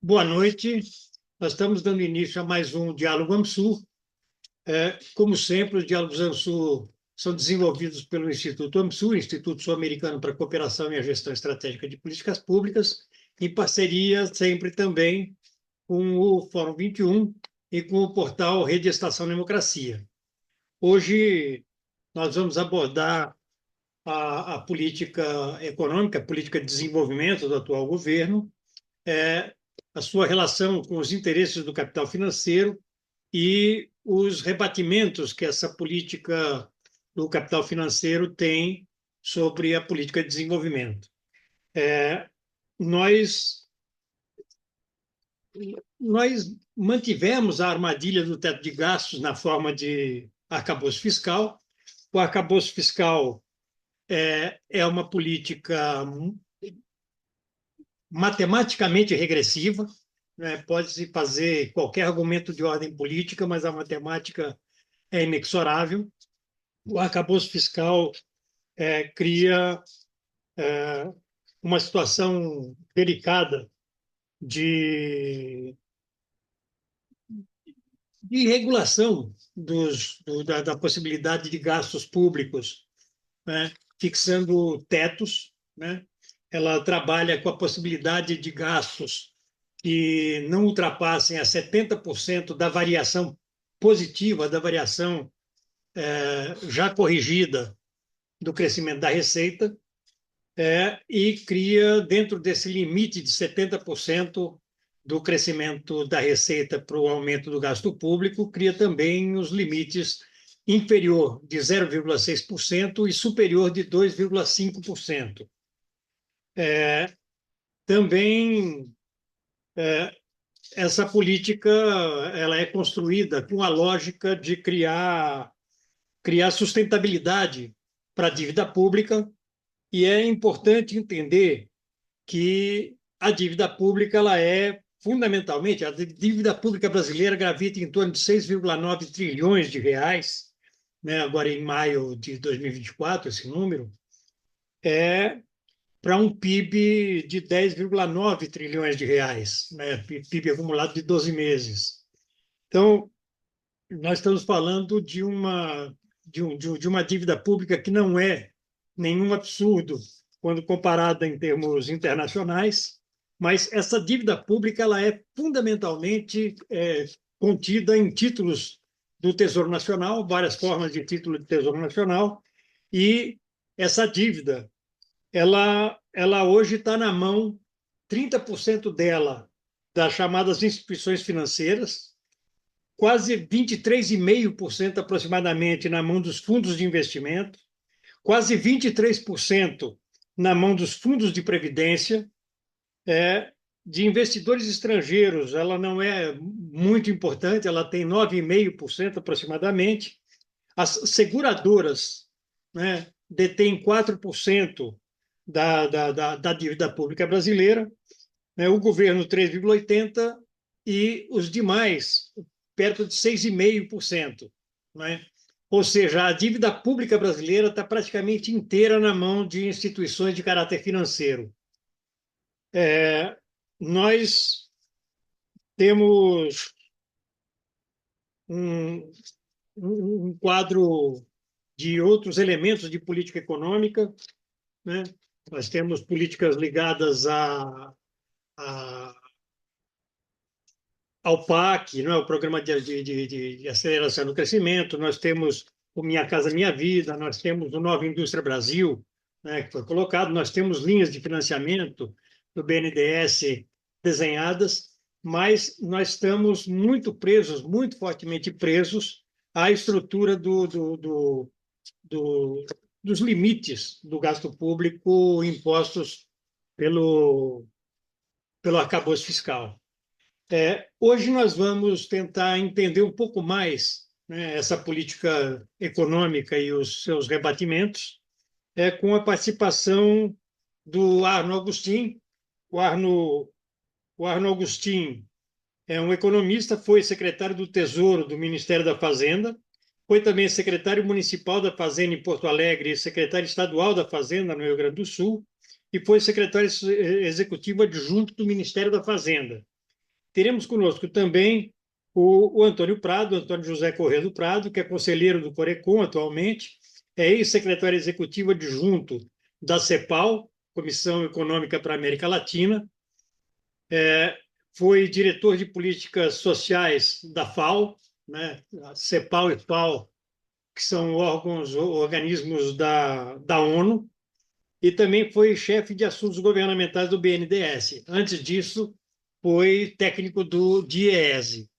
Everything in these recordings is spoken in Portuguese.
Boa noite. Nós estamos dando início a mais um Diálogo AMSUR. Como sempre, os Diálogos AMSUR são desenvolvidos pelo Instituto AMSUR, Instituto Sul-Americano para a Cooperação e a Gestão Estratégica de Políticas Públicas, em parceria sempre também com o Fórum 21 e com o portal Rede Estação Democracia. Hoje nós vamos abordar a política econômica, a política de desenvolvimento do atual governo, é, a sua relação com os interesses do capital financeiro e os rebatimentos que essa política do capital financeiro tem sobre a política de desenvolvimento. Nós, nós mantivemos a armadilha do teto de gastos na forma de arcabouço fiscal. O arcabouço fiscal é uma política matematicamente regressiva, né? Pode-se fazer qualquer argumento de ordem política, mas a matemática é inexorável. O arcabouço fiscal cria uma situação delicada de, de regulação da possibilidade de gastos públicos, né? Fixando tetos, né? Ela trabalha com a possibilidade de gastos que não ultrapassem a 70% da variação positiva, da variação já corrigida do crescimento da receita, e cria, dentro desse limite de 70% do crescimento da receita para o aumento do gasto público, cria também os limites inferior de 0,6% e superior de 2,5%. Também essa política ela é construída com a lógica de criar sustentabilidade para a dívida pública, e é importante entender que a dívida pública ela é fundamentalmente, a dívida pública brasileira gravita em torno de 6,9 trilhões de reais, né? Agora em maio de 2024, esse número é para um PIB de 10,9 trilhões de reais, né? PIB acumulado de 12 meses. Então, nós estamos falando de uma dívida pública que não é nenhum absurdo quando comparada em termos internacionais, mas essa dívida pública ela é fundamentalmente contida em títulos do Tesouro Nacional, várias formas de título de Tesouro Nacional, e essa dívida ela hoje está na mão, 30% dela, das chamadas instituições financeiras, quase 23,5% aproximadamente na mão dos fundos de investimento, quase 23% na mão dos fundos de previdência, de investidores estrangeiros, ela não é muito importante, ela tem 9,5% aproximadamente. As seguradoras, né, detêm 4% da dívida pública brasileira, né, o governo 3,80% e os demais perto de 6,5%. Né? Ou seja, a dívida pública brasileira está praticamente inteira na mão de instituições de caráter financeiro. Nós temos um quadro de outros elementos de política econômica, né? Nós temos políticas ligadas ao PAC, não é? O Programa de Aceleração do Crescimento, nós temos o Minha Casa Minha Vida, nós temos o Nova Indústria Brasil, né, que foi colocado, nós temos linhas de financiamento do BNDES desenhadas, mas nós estamos muito presos, muito fortemente presos à estrutura dos limites do gasto público impostos pelo arcabouço fiscal. Hoje nós vamos tentar entender um pouco mais, né, essa política econômica e os seus rebatimentos, com a participação do Arno Agustin. O Arno Agustin é um economista, foi secretário do Tesouro do Ministério da Fazenda, foi também secretário municipal da Fazenda em Porto Alegre e secretário estadual da Fazenda no Rio Grande do Sul, e foi secretário executivo adjunto do Ministério da Fazenda. teremos conosco também o Antônio Prado, Antônio José Corrêa do Prado, que é conselheiro do Corecon atualmente, é ex-secretário executivo adjunto da CEPAL, Comissão Econômica para a América Latina, foi diretor de políticas sociais da FAO, né? A CEPAL e FAO, que são organismos da ONU, e também foi chefe de assuntos governamentais do BNDES. Antes disso, foi técnico do DIEESE.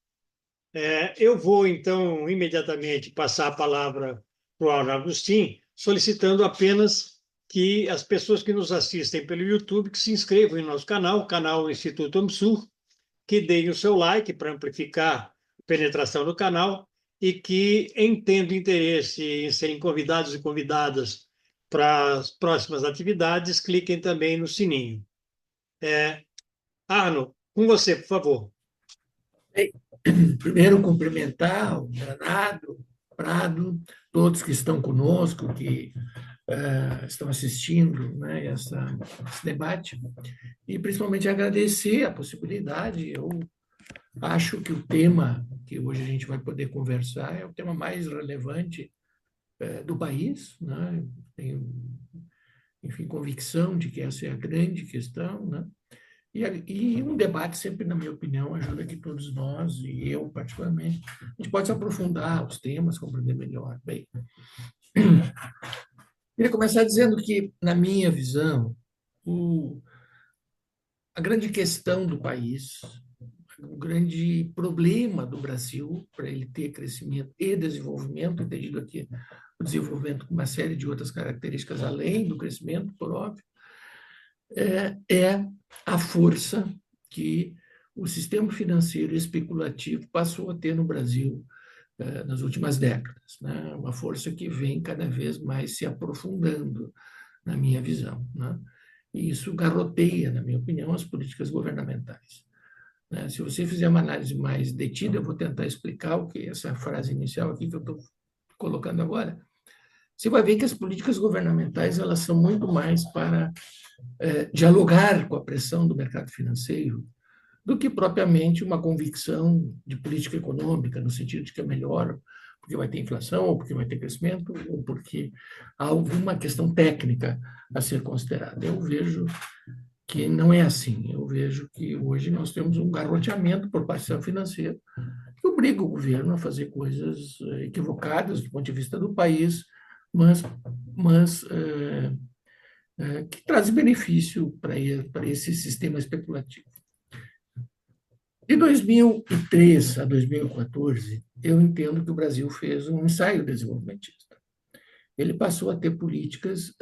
Eu vou, então, imediatamente passar a palavra para o Álvaro Agostinho, solicitando apenas que as pessoas que nos assistem pelo YouTube que se inscrevam em nosso canal, o canal Instituto OMSUR, que deem o seu like para amplificar a penetração do canal e que, em tendo interesse em serem convidados e convidadas para as próximas atividades, cliquem também no sininho. Arno, com você, por favor. Primeiro, cumprimentar o Granado, Prado, todos que estão conosco, que estão assistindo, né, esse debate, e principalmente agradecer a possibilidade. Eu acho que o tema que hoje a gente vai poder conversar é o tema mais relevante do país, né? Tenho, enfim, convicção de que essa é a grande questão, né? E um debate sempre, na minha opinião, ajuda que todos nós, e eu particularmente, a gente pode se aprofundar os temas, compreender melhor. Bem, queria começar dizendo que, na minha visão, a grande questão do país, o grande problema do Brasil para ele ter crescimento e desenvolvimento, entendido aqui o desenvolvimento com uma série de outras características além do crescimento, por óbvio, é a força que o sistema financeiro especulativo passou a ter no Brasil nas últimas décadas, né? Uma força que vem cada vez mais se aprofundando, na minha visão, né? E isso garroteia, na minha opinião, as políticas governamentais, né? Se você fizer uma análise mais detida, eu vou tentar explicar o que essa frase inicial aqui que eu estou colocando agora. Você vai ver que as políticas governamentais elas são muito mais para dialogar com a pressão do mercado financeiro do que propriamente uma convicção de política econômica, no sentido de que é melhor porque vai ter inflação, ou porque vai ter crescimento, ou porque há alguma questão técnica a ser considerada. Eu vejo que não é assim. Eu vejo que hoje nós temos um garroteamento por parte do sistema financeiro que obriga o governo a fazer coisas equivocadas do ponto de vista do país, mas que traz benefício para esse sistema especulativo. De 2003 a 2014, eu entendo que o Brasil fez um ensaio desenvolvimentista. Ele passou a ter políticas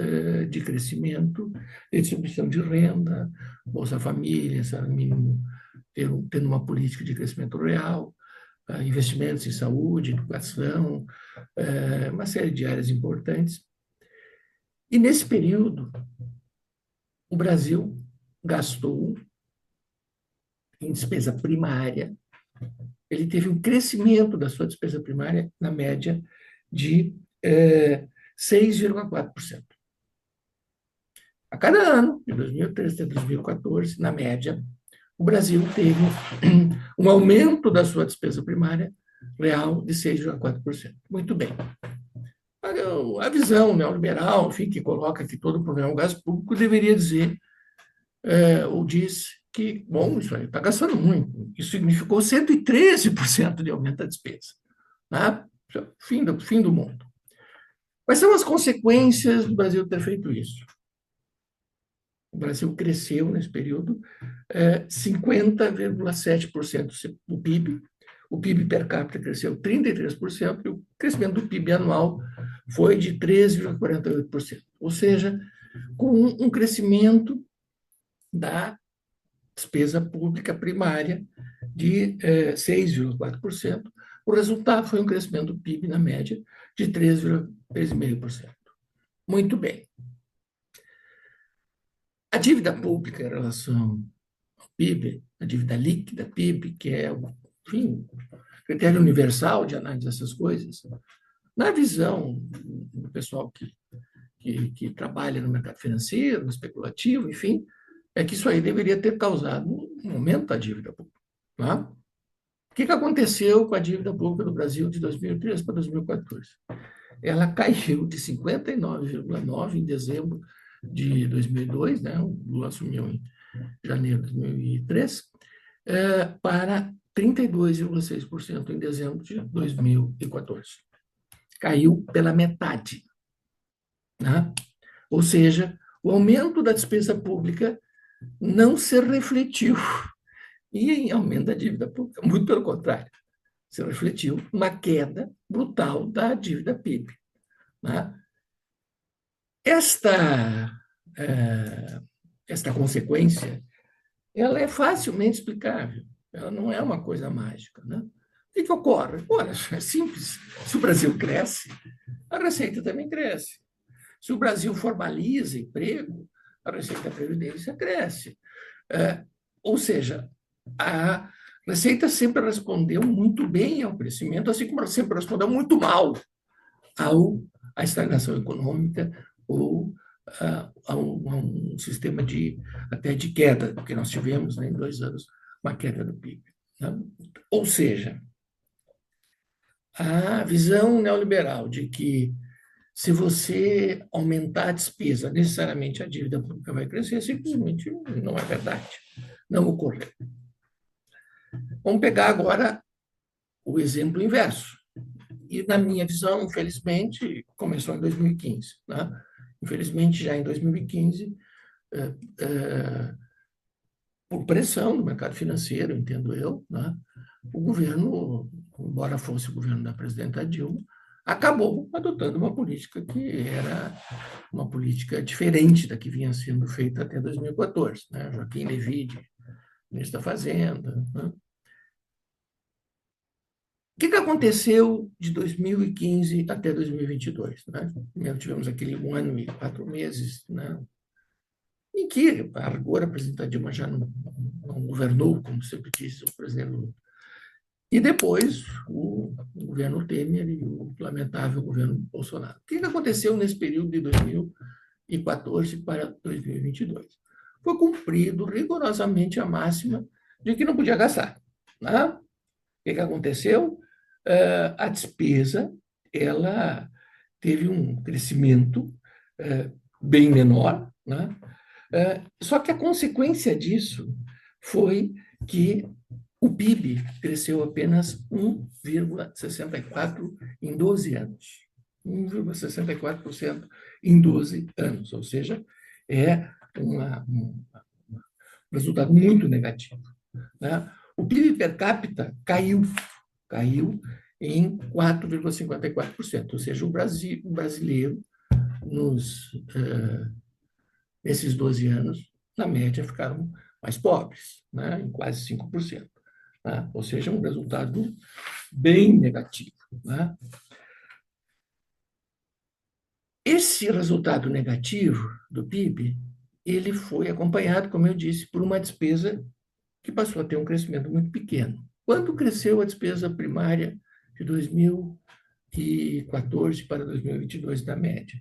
de crescimento, de distribuição de renda, Bolsa Família, salário mínimo, tendo uma política de crescimento real, investimentos em saúde, educação, uma série de áreas importantes. E nesse período, o Brasil gastou em despesa primária, ele teve um crescimento da sua despesa primária na média de 6,4%. A cada ano, de 2013 a 2014, na média, o Brasil teve um aumento da sua despesa primária real de 6,4%. Muito bem. A visão neoliberal, enfim, que coloca que todo o problema é o gasto público, deveria dizer, ou diz, que, bom, isso aí está gastando muito. Isso significou 113% de aumento da despesa. Né? Fim do mundo. Quais são as consequências do Brasil ter feito isso? O Brasil cresceu nesse período 50,7% do PIB. O PIB per capita cresceu 33% e o crescimento do PIB anual foi de 3,48%. Ou seja, com um crescimento da despesa pública primária de 6,4%. O resultado foi um crescimento do PIB, na média, de 3,5%. Muito bem. A dívida pública em relação ao PIB, a dívida líquida PIB, que é enfim, o critério universal de análise dessas coisas, na visão do pessoal que trabalha no mercado financeiro, no especulativo, enfim, é que isso aí deveria ter causado um aumento da dívida pública. Tá? O que aconteceu com a dívida pública do Brasil de 2013 para 2014? Ela caiu de 59,9 em dezembro de 2002, né? O Lula assumiu em janeiro de 2003, para 32,6% em dezembro de 2014. Caiu pela metade. Né? Ou seja, o aumento da despesa pública não se refletiu em aumento da dívida pública, muito pelo contrário, se refletiu uma queda brutal da dívida PIB. Né? Esta consequência ela é facilmente explicável, ela não é uma coisa mágica. Né? O que ocorre? Olha, é simples. Se o Brasil cresce, a receita também cresce. Se o Brasil formaliza emprego, a receita da Previdência cresce. Ou seja, a Receita sempre respondeu muito bem ao crescimento, assim como ela sempre respondeu muito mal à estagnação econômica ou a um sistema até de queda, que nós tivemos, né, em 2 anos, uma queda do PIB. Né? Ou seja, a visão neoliberal de que se você aumentar a despesa, necessariamente a dívida pública vai crescer, simplesmente não é verdade. Não ocorreu. Vamos pegar agora o exemplo inverso. E, na minha visão, infelizmente, começou em 2015. Né? Infelizmente, já em 2015, por pressão do mercado financeiro, entendo eu, né? O governo, embora fosse o governo da presidenta Dilma, acabou adotando uma política que era uma política diferente da que vinha sendo feita até 2014. Né? Joaquim Levy, ministro da Fazenda. Né? O que aconteceu de 2015 até 2022? Né? Primeiro tivemos aquele 1 ano e 4 meses, né? Em que, a rigor, a presidenta Dilma já não governou, como sempre disse o presidente Lula. E depois o governo Temer e o lamentável governo Bolsonaro. O que aconteceu nesse período de 2014 para 2022? Foi cumprido rigorosamente a máxima de que não podia gastar. Né? O que aconteceu? A despesa ela teve um crescimento bem menor, né? Só que a consequência disso foi que o PIB cresceu apenas 1,64% em 12 anos. 1,64% em 12 anos, ou seja, é um resultado muito negativo. Né? O PIB per capita caiu em 4,54%, ou seja, o brasileiro, nesses 12 anos, na média, ficaram mais pobres, né? Em quase 5%. Né? Ou seja, um resultado bem negativo. Né? Esse resultado negativo do PIB, ele foi acompanhado, como eu disse, por uma despesa que passou a ter um crescimento muito pequeno. Quanto cresceu a despesa primária de 2014 para 2022 na média?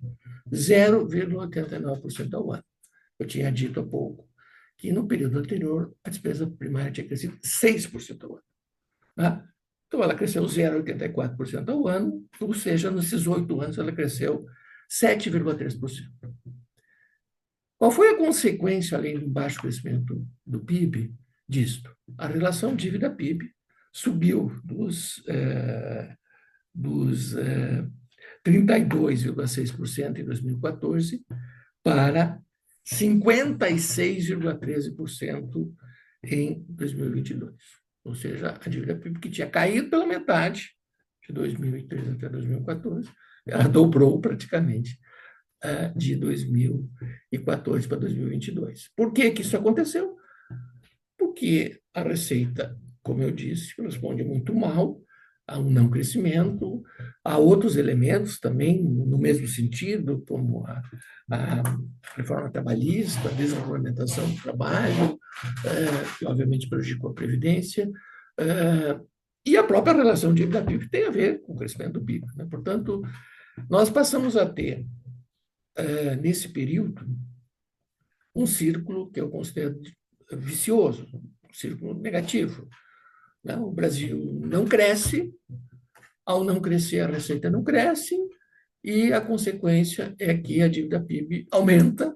0,89% ao ano. Eu tinha dito há pouco que no período anterior a despesa primária tinha crescido 6% ao ano. Né? Então, ela cresceu 0,84% ao ano, ou seja, nesses 8 anos ela cresceu 7,3%. Qual foi a consequência, além do baixo crescimento do PIB, disto? A relação dívida-PIB subiu dos 32,6% em 2014 para 56,13% em 2022. Ou seja, a dívida PIB que tinha caído pela metade de 2013 até 2014, ela dobrou praticamente de 2014 para 2022. Por que isso aconteceu? Porque a receita, como eu disse, responde muito mal a um não crescimento, a outros elementos também no mesmo sentido, como a reforma trabalhista, a desregulamentação do trabalho, que obviamente prejudicou a Previdência, e a própria relação dívida-PIB tem a ver com o crescimento do PIB. Né? Portanto, nós passamos a ter, nesse período, um círculo que eu considero vicioso, um círculo negativo. Não, o Brasil não cresce, ao não crescer, a receita não cresce, e a consequência é que a dívida PIB aumenta,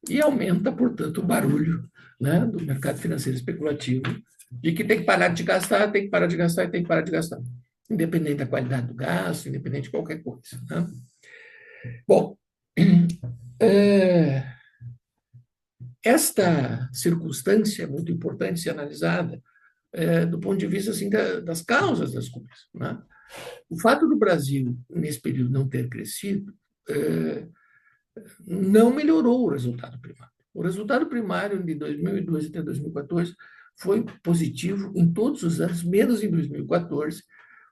e aumenta, portanto, o barulho, né, do mercado financeiro especulativo, de que tem que parar de gastar, tem que parar de gastar e tem que parar de gastar, independente da qualidade do gasto, independente de qualquer coisa. Né? Bom, é, esta circunstância é muito importante ser analisada do ponto de vista assim, das causas das coisas. Né? O fato do Brasil, nesse período, não ter crescido, não melhorou o resultado primário. O resultado primário de 2012 até 2014 foi positivo em todos os anos, menos em 2014,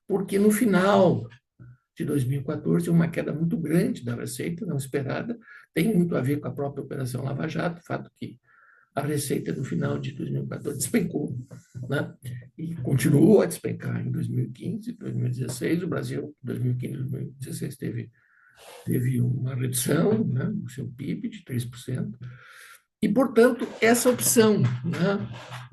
porque no final de 2014 uma queda muito grande da receita, não esperada, tem muito a ver com a própria Operação Lava Jato, o fato que a receita no final de 2014 despencou, né? E continuou a despencar em 2015, 2016. O Brasil, em 2015 e 2016, teve uma redução, né, no seu PIB de 3%. E, portanto, essa opção, né,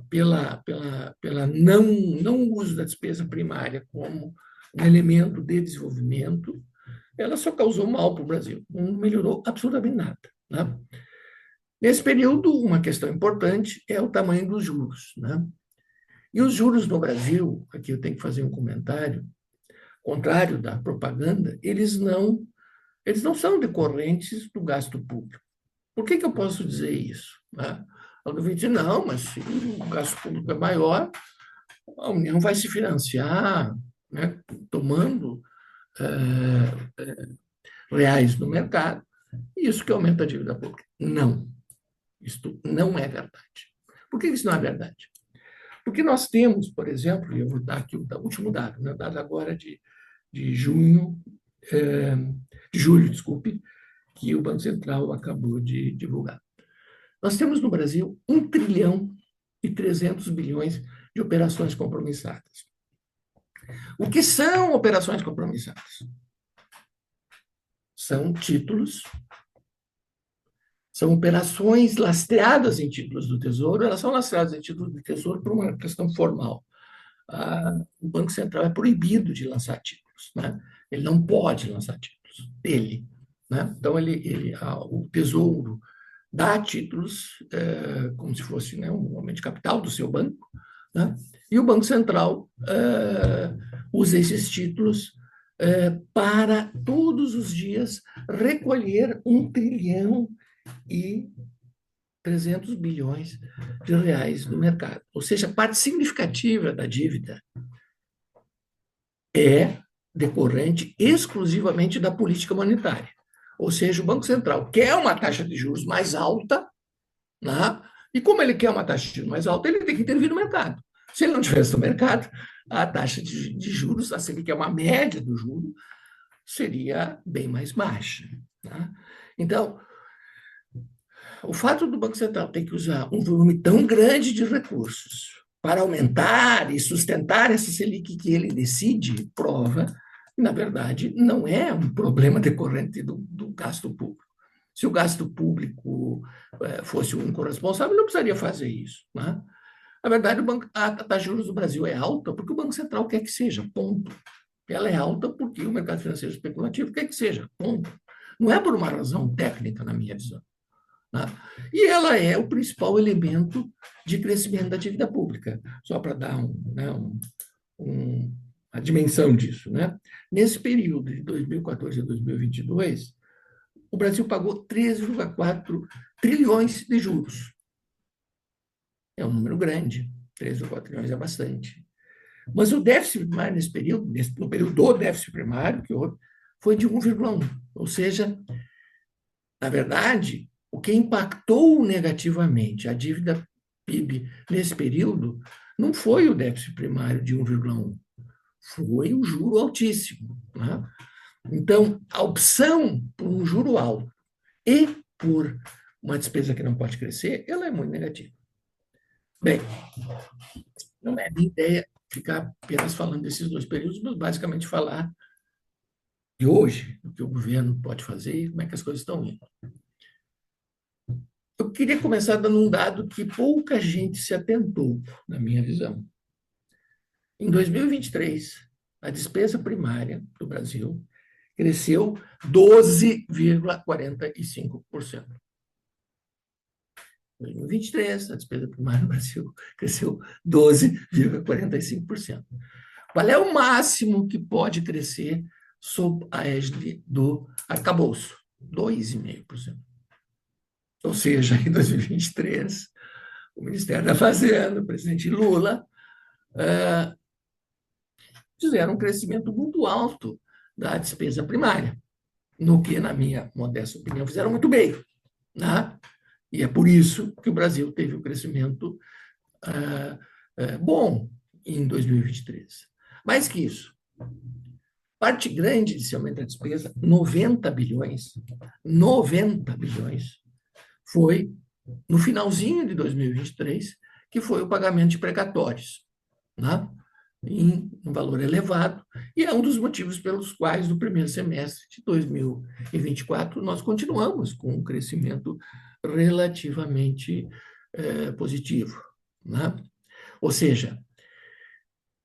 pela não uso da despesa primária como um elemento de desenvolvimento, ela só causou mal para o Brasil, não melhorou absolutamente nada. Né? Nesse período, uma questão importante é o tamanho dos juros. Né? E os juros no Brasil, aqui eu tenho que fazer um comentário, contrário da propaganda, eles não são decorrentes do gasto público. Por que eu posso dizer isso? Né? Alguém vai dizer, não, mas se o gasto público é maior, a União vai se financiar, né, tomando reais no mercado, e isso que aumenta a dívida pública. Não, isto não é verdade. Por que isso não é verdade? Porque nós temos, por exemplo, e eu vou dar aqui o último dado, né, dado agora de junho, de julho, desculpe, que o Banco Central acabou de divulgar. Nós temos no Brasil 1 trilhão e 300 bilhões de operações compromissadas. O que são operações compromissadas? São títulos, são operações lastreadas em títulos do Tesouro, elas são lastreadas em títulos do Tesouro por uma questão formal. O Banco Central é proibido de lançar títulos, né? Ele não pode lançar títulos, né? Então, o Tesouro dá títulos como se fosse, né, um aumento de capital do seu banco, né? E o Banco Central usa esses títulos para todos os dias recolher 1 trilhão e 300 bilhões de reais do mercado. Ou seja, parte significativa da dívida é decorrente exclusivamente da política monetária. Ou seja, o Banco Central quer uma taxa de juros mais alta, né? E como ele quer uma taxa de juros mais alta, ele tem que intervir no mercado. Se ele não tivesse no mercado, a taxa de juros, assim, ele quer uma média do juro, seria bem mais baixa. Né? Então, o fato do Banco Central ter que usar um volume tão grande de recursos para aumentar e sustentar essa Selic que ele decide, prova, na verdade, não é um problema decorrente do gasto público. Se o gasto público fosse o único responsável, não precisaria fazer isso. Né? Na verdade, a taxa de juros do Brasil é alta porque o Banco Central quer que seja, ponto. Ela é alta porque o mercado financeiro especulativo quer que seja, ponto. Não é por uma razão técnica, na minha visão. Né? E ela é o principal elemento de crescimento da dívida pública, só para dar a dimensão disso. Né? Nesse período de 2014 a 2022, o Brasil pagou 13,4 trilhões de juros. É um número grande, 13,4 trilhões é bastante. Mas o déficit primário nesse período, no período do déficit primário que houve, foi de 1,1. Ou seja, na verdade, o que impactou negativamente a dívida PIB nesse período não foi o déficit primário de 1,1, foi o juro altíssimo. Né? Então, a opção por um juro alto e por uma despesa que não pode crescer, ela é muito negativa. Bem, não é minha ideia ficar apenas falando desses dois períodos, mas basicamente falar de hoje, o que o governo pode fazer e como é que as coisas estão indo. Eu queria começar dando um dado que pouca gente se atentou, na minha visão. Em 2023, a despesa primária do Brasil cresceu 12,45%. Em 2023, a despesa primária no Brasil cresceu 12,45%. Qual é o máximo que pode crescer sob a égide do arcabouço? 2,5%. Ou seja, em 2023, o Ministério da Fazenda, o presidente Lula, fizeram um crescimento muito alto da despesa primária, no que, na minha modesta opinião, fizeram muito bem. Né? E é por isso que o Brasil teve um crescimento bom em 2023. Mais que isso, parte grande desse aumento da despesa, 90 bilhões, foi no finalzinho de 2023, que foi o pagamento de precatórios, né? Em um valor elevado, e é um dos motivos pelos quais, no primeiro semestre de 2024, nós continuamos com um crescimento relativamente positivo. Né? Ou seja,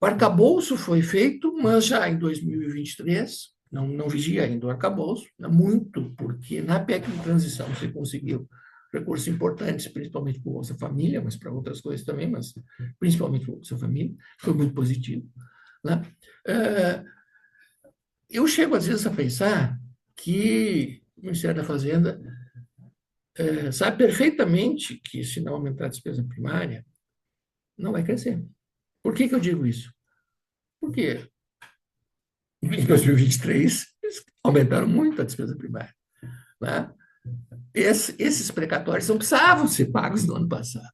o arcabouço foi feito, mas já em 2023, não vigia ainda o arcabouço, muito porque na PEC de transição você conseguiu recursos importantes, principalmente para o Bolsa Família, mas para outras coisas também, mas principalmente para o Bolsa Família, foi muito positivo. Né? Eu chego, às vezes, a pensar que o Ministério da Fazenda sabe perfeitamente que, se não aumentar a despesa primária, não vai crescer. Por que eu digo isso? Porque em 2023 eles aumentaram muito a despesa primária. Né? Esses precatórios não precisavam ser pagos no ano passado.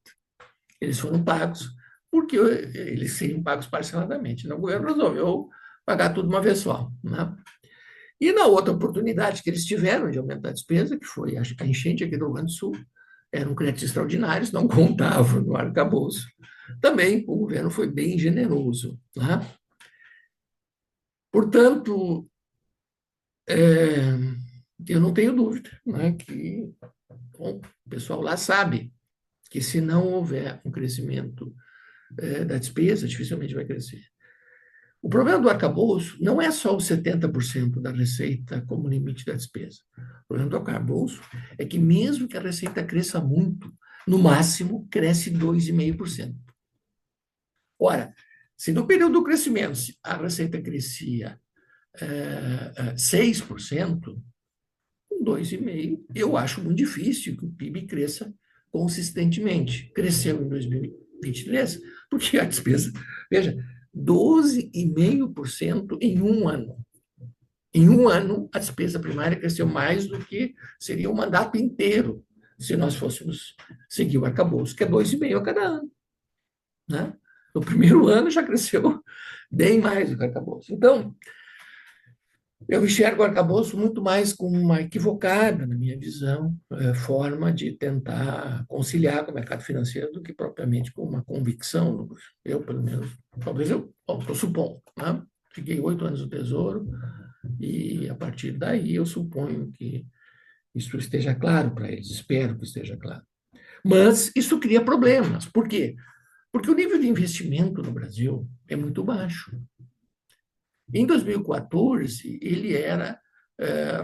Eles foram pagos porque eles seriam pagos parceladamente. O governo resolveu pagar tudo uma vez só. Né? E na outra oportunidade que eles tiveram de aumentar a despesa, que foi a enchente aqui do Rio Grande do Sul, eram créditos extraordinários, não contavam no arcabouço. Também o governo foi bem generoso. Né? Portanto, eu não tenho dúvida, né, que o pessoal lá sabe que, se não houver um crescimento da despesa, dificilmente vai crescer. O problema do arcabouço não é só os 70% da receita como limite da despesa. O problema do arcabouço é que, mesmo que a receita cresça muito, no máximo cresce 2,5%. Ora, se no período do crescimento a receita crescia 6%, com 2,5%, eu acho muito difícil que o PIB cresça consistentemente. Cresceu em 2023, porque a despesa, veja, 12,5% em um ano. Em um ano, a despesa primária cresceu mais do que seria o mandato inteiro, se nós fôssemos seguir o arcabouço, que é 2,5% a cada ano. Né? No primeiro ano já cresceu bem mais do que o arcabouço. Então, eu enxergo o arcabouço muito mais como uma equivocada, na minha visão, forma de tentar conciliar com o mercado financeiro do que propriamente com uma convicção. Eu, pelo menos, talvez estou supondo. Né? Fiquei 8 anos no Tesouro e, a partir daí, eu suponho que isso esteja claro para eles, espero que esteja claro. Mas isso cria problemas. Por quê? Porque o nível de investimento no Brasil é muito baixo. Em 2014, ele era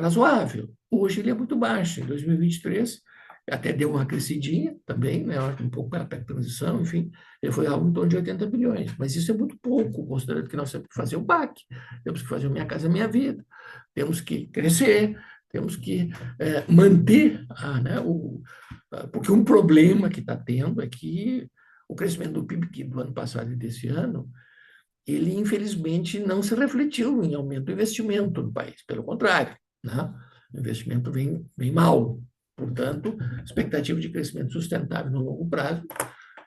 razoável. Hoje ele é muito baixo. Em 2023, até deu uma crescidinha também, né, um pouco pela transição, enfim, ele foi algo em torno de 80 bilhões. Mas isso é muito pouco, considerando que nós temos que fazer o PAC, temos que fazer o Minha Casa Minha Vida, temos que crescer, temos que manter, porque um problema que está tendo é que o crescimento do PIB do ano passado e desse ano, ele, infelizmente, não se refletiu em aumento do investimento no país. Pelo contrário, né? O investimento vem mal. Portanto, a expectativa de crescimento sustentável no longo prazo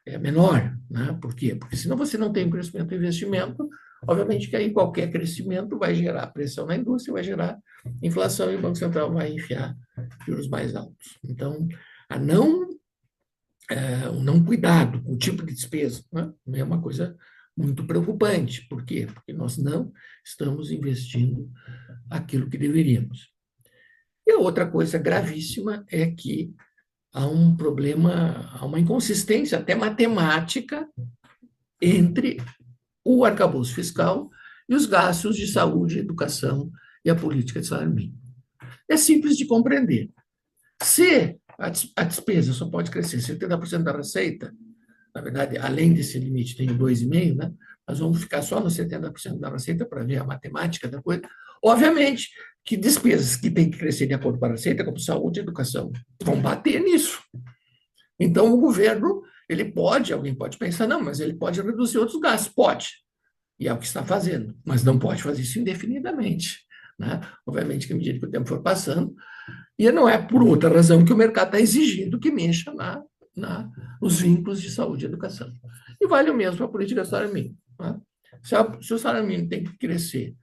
é menor. Né? Por quê? Porque, senão você não tem um crescimento do investimento, obviamente que aí qualquer crescimento vai gerar pressão na indústria, vai gerar inflação e o Banco Central vai enfiar juros mais altos. Então, o não cuidado com o tipo de despesa, né, é uma coisa muito preocupante. Por quê? Porque nós não estamos investindo aquilo que deveríamos. E a outra coisa gravíssima é que há um problema, há uma inconsistência até matemática entre o arcabouço fiscal e os gastos de saúde, educação e a política de salário mínimo. É simples de compreender. Se a despesa só pode crescer 70% da receita, na verdade, além desse limite, tem o 2,5%, né? Nós vamos ficar só nos 70% da receita para ver a matemática da coisa. Obviamente que despesas que têm que crescer de acordo com a receita, como saúde e educação, vão bater nisso. Então, o governo, ele pode, alguém pode pensar, não, mas ele pode reduzir outros gastos. Pode, e é o que está fazendo, mas não pode fazer isso indefinidamente. Né? Obviamente que, à medida que o tempo for passando, e não é por outra razão que o mercado está exigindo que mexa nos vínculos de saúde e educação. E vale o mesmo para a política de salário mínimo. Né? Se o salário mínimo tem que crescer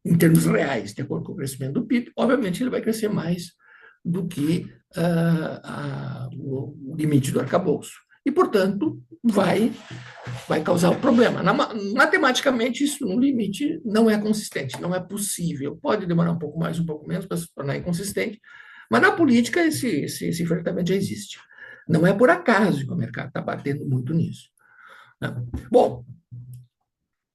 em termos reais, de acordo com o crescimento do PIB, obviamente ele vai crescer mais do que o limite do arcabouço. E, portanto, vai causar um problema. Matematicamente, isso no limite não é consistente, não é possível. Pode demorar um pouco mais, um pouco menos para se tornar inconsistente, mas na política esse enfrentamento já existe. Não é por acaso que o mercado está batendo muito nisso. Bom,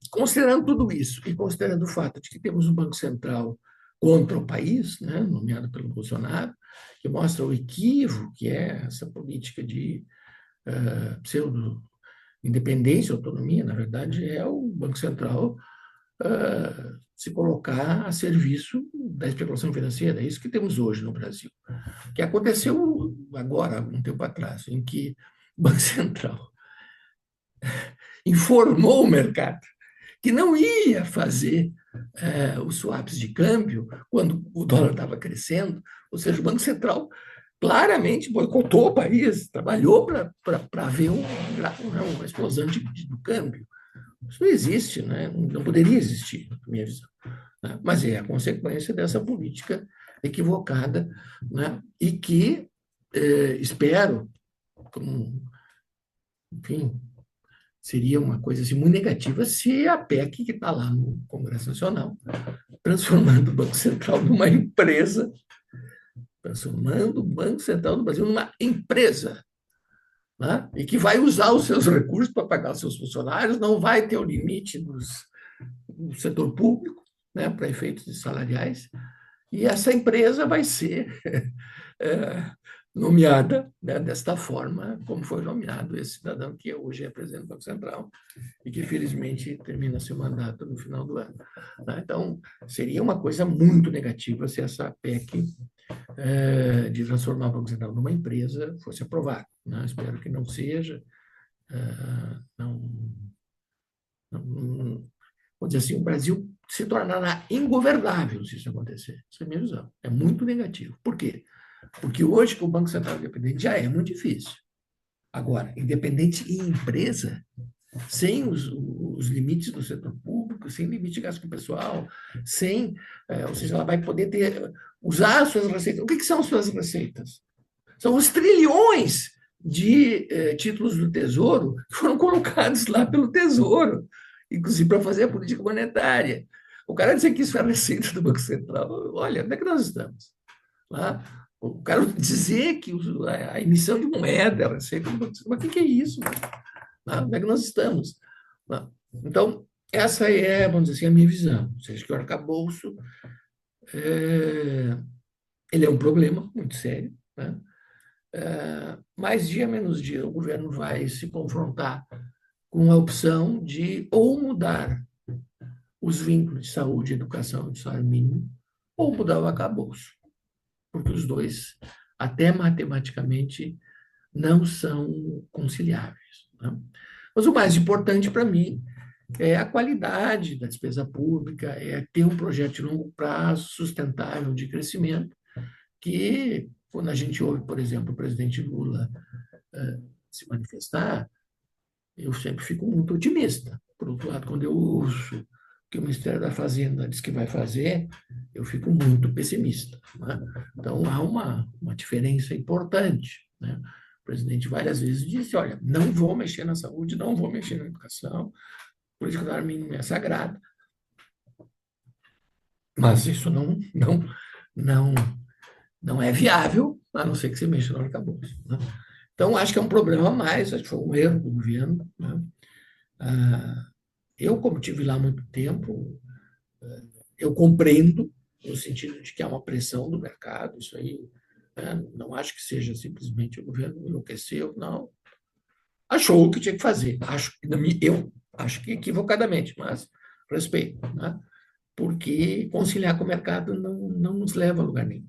considerando tudo isso e considerando o fato de que temos um Banco Central contra o país, né, nomeado pelo Bolsonaro, que mostra o equívoco que é essa política de pseudo-independência, autonomia, na verdade, é o Banco Central se colocar a serviço da especulação financeira. É isso que temos hoje no Brasil. Que aconteceu agora, um tempo atrás, em que o Banco Central informou o mercado que não ia fazer os swaps de câmbio quando o dólar estava crescendo, ou seja, o Banco Central claramente boicotou o país, trabalhou para haver uma explosão do câmbio. Isso não existe, né? Não poderia existir, na minha visão. Né? Mas é a consequência dessa política equivocada, né? E que espero, enfim, seria uma coisa assim, muito negativa se a PEC, que está lá no Congresso Nacional, transformando o Banco Central numa empresa, transformando o Banco Central do Brasil numa empresa, né? E que vai usar os seus recursos para pagar os seus funcionários, não vai ter o limite do setor público, né, para efeitos salariais, e essa empresa vai ser nomeada, né, desta forma, como foi nomeado esse cidadão que hoje é presidente do Banco Central e que, felizmente, termina seu mandato no final do ano. Né? Então, seria uma coisa muito negativa se essa PEC de transformar o Banco Central numa empresa fosse aprovada. Né? Espero que não seja. Vamos dizer assim, o Brasil se tornará ingovernável se isso acontecer. Essa é a minha visão. É muito negativo. Por quê? Porque hoje, com o Banco Central independente, já é muito difícil. Agora, independente em empresa, sem os limites do setor público, sem limite de gasto com o pessoal, ou seja, ela vai poder usar as suas receitas. O que são as suas receitas? São os trilhões de títulos do Tesouro que foram colocados lá pelo Tesouro, inclusive para fazer a política monetária. O cara dizer que isso é a receita do Banco Central, olha, onde é que nós estamos? Lá, o cara dizer que a emissão de moeda é a receita do Banco Central, mas o que é isso? Lá, onde é que nós estamos? Lá. Então, essa é, vamos dizer assim, a minha visão. Ou seja, que o arcabouço ele é um problema muito sério, né? Mais dia menos dia, o governo vai se confrontar com a opção de ou mudar os vínculos de saúde, educação e de salário mínimo, ou mudar o arcabouço, porque os dois, até matematicamente, não são conciliáveis. Né? Mas o mais importante para mim é a qualidade da despesa pública, é ter um projeto de longo prazo, sustentável, de crescimento, que, quando a gente ouve, por exemplo, o presidente Lula se manifestar, eu sempre fico muito otimista. Por outro lado, quando eu ouço que o Ministério da Fazenda diz que vai fazer, eu fico muito pessimista. Né? Então, há uma diferença importante. Né? O presidente várias vezes disse, olha, não vou mexer na saúde, não vou mexer na educação, a política do salário mínimo é sagrada. Mas isso não é viável, a não ser que você mexa no arcabouço. Né? Então, acho que é um problema a mais, acho que foi um erro do governo, né? Eu, como tive lá há muito tempo, eu compreendo, no sentido de que há uma pressão do mercado, isso aí, né? Não acho que seja simplesmente o governo enlouqueceu, não. Achou o que tinha que fazer. Eu acho que equivocadamente, mas respeito, né? Porque conciliar com o mercado não nos leva a lugar nenhum.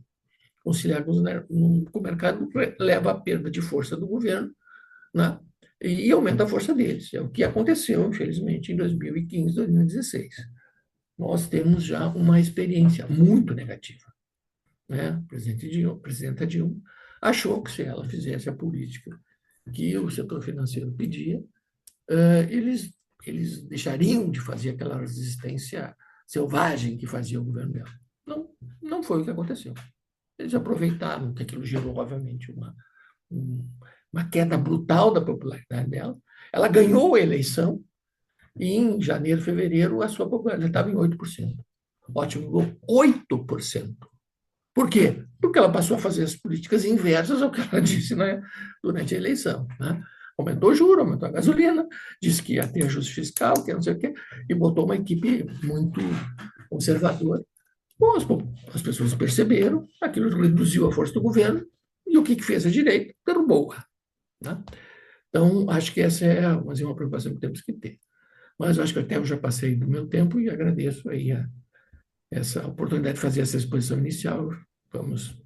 Conciliar com o mercado leva à perda de força do governo, né? E aumenta a força deles. É o que aconteceu, infelizmente, em 2015, 2016. Nós temos já uma experiência muito negativa, né? A presidenta Dilma achou que se ela fizesse a política que o setor financeiro pedia, eles deixariam de fazer aquela resistência selvagem que fazia o governo dela. Não foi o que aconteceu. Eles aproveitaram que aquilo gerou, obviamente, uma queda brutal da popularidade dela. Ela ganhou a eleição e em janeiro, fevereiro, a sua popularidade estava em 8%. Ótimo, 8%. Por quê? Porque ela passou a fazer as políticas inversas ao que ela disse, né, durante a eleição. Né? Aumentou o juro, aumentou a gasolina, disse que ia ter ajuste fiscal, que não sei o quê, e botou uma equipe muito conservadora. Bom, as pessoas perceberam, aquilo reduziu a força do governo, e o que fez a direita? Derrubou-a. Né? Então, acho que essa é uma preocupação que temos que ter. Mas acho que até eu já passei do meu tempo e agradeço aí essa oportunidade de fazer essa exposição inicial. Vamos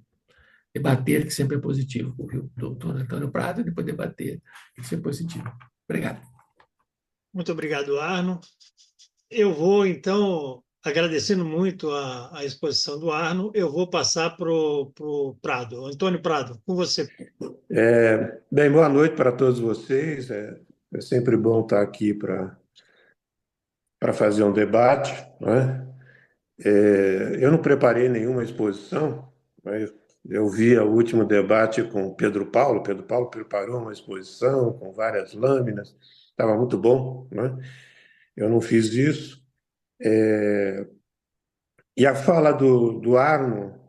debater, que sempre é positivo. Ouvir o doutor Antônio Prado e depois debater, que sempre é positivo. Obrigado. Muito obrigado, Arno. Eu vou, então, agradecendo muito a exposição do Arno, eu vou passar para o Prado. Antônio Prado, com você. Bem, boa noite para todos vocês. É sempre bom estar aqui para fazer um debate, não é? Eu não preparei nenhuma exposição, mas eu vi o último debate com o Pedro Paulo. Pedro Paulo preparou uma exposição com várias lâminas, estava muito bom, não é? Eu não fiz isso. E a fala do Arno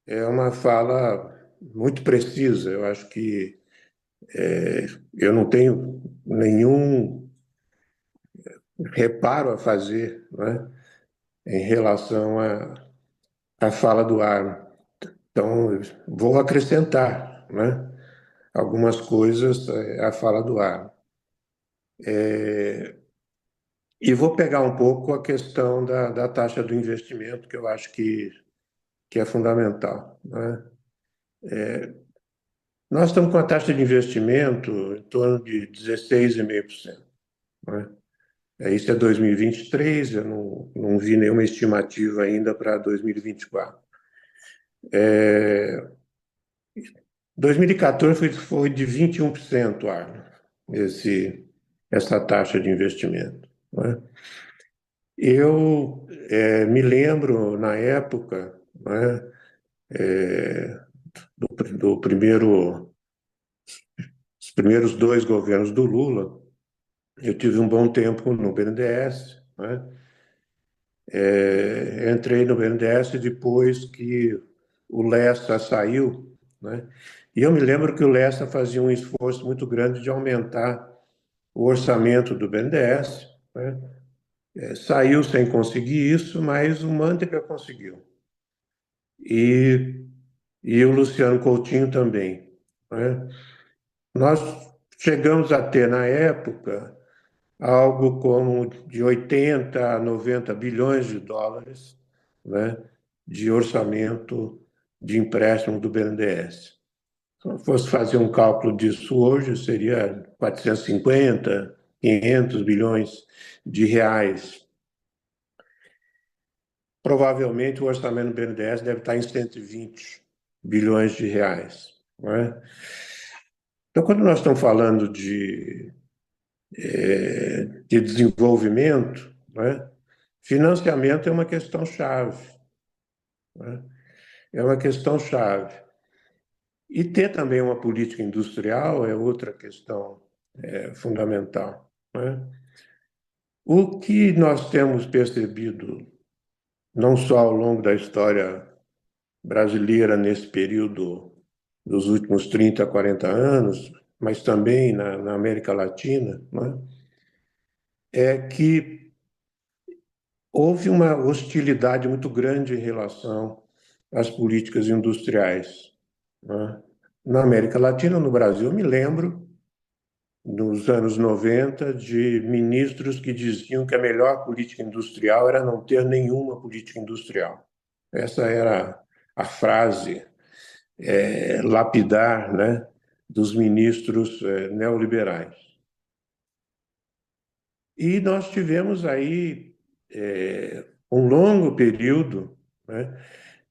é uma fala muito precisa. Eu acho que eu não tenho nenhum reparo a fazer, né, em relação à fala do Arno. Então, vou acrescentar, né, algumas coisas à fala do Arno. E vou pegar um pouco a questão da taxa do investimento, que eu acho que é fundamental, né? Nós estamos com a taxa de investimento em torno de 16,5%, né? Isso é 2023, eu não vi nenhuma estimativa ainda para 2024. 2014 foi de 21%, Arno, essa taxa de investimento, né? Eu me lembro, na época, né, do primeiro, os primeiros dois governos do Lula, eu tive um bom tempo no BNDES, né? Entrei no BNDES depois que o Lessa saiu, né? E eu me lembro que o Lessa fazia um esforço muito grande de aumentar o orçamento do BNDES, né? Saiu sem conseguir isso, mas o Manteiga conseguiu. E, e o Luciano Coutinho também, né? Nós chegamos a ter, na época, algo como de 80 a 90 bilhões de dólares, né, de orçamento de empréstimo do BNDES. Se eu fosse fazer um cálculo disso hoje, seria 450, 500 bilhões de reais. Provavelmente o orçamento do BNDES deve estar em 120 bilhões de reais, não é? Então, quando nós estamos falando de desenvolvimento, né, financiamento é uma questão chave, né? É uma questão chave. E ter também uma política industrial é outra questão fundamental, né? O que nós temos percebido, não só ao longo da história brasileira, nesse período dos últimos 30, 40 anos, mas também na América Latina, né, é que houve uma hostilidade muito grande em relação às políticas industriais, né. Na América Latina, no Brasil, eu me lembro, nos anos 90, de ministros que diziam que a melhor política industrial era não ter nenhuma política industrial. Essa era a frase lapidar, né, dos ministros neoliberais. E nós tivemos aí um longo período, né,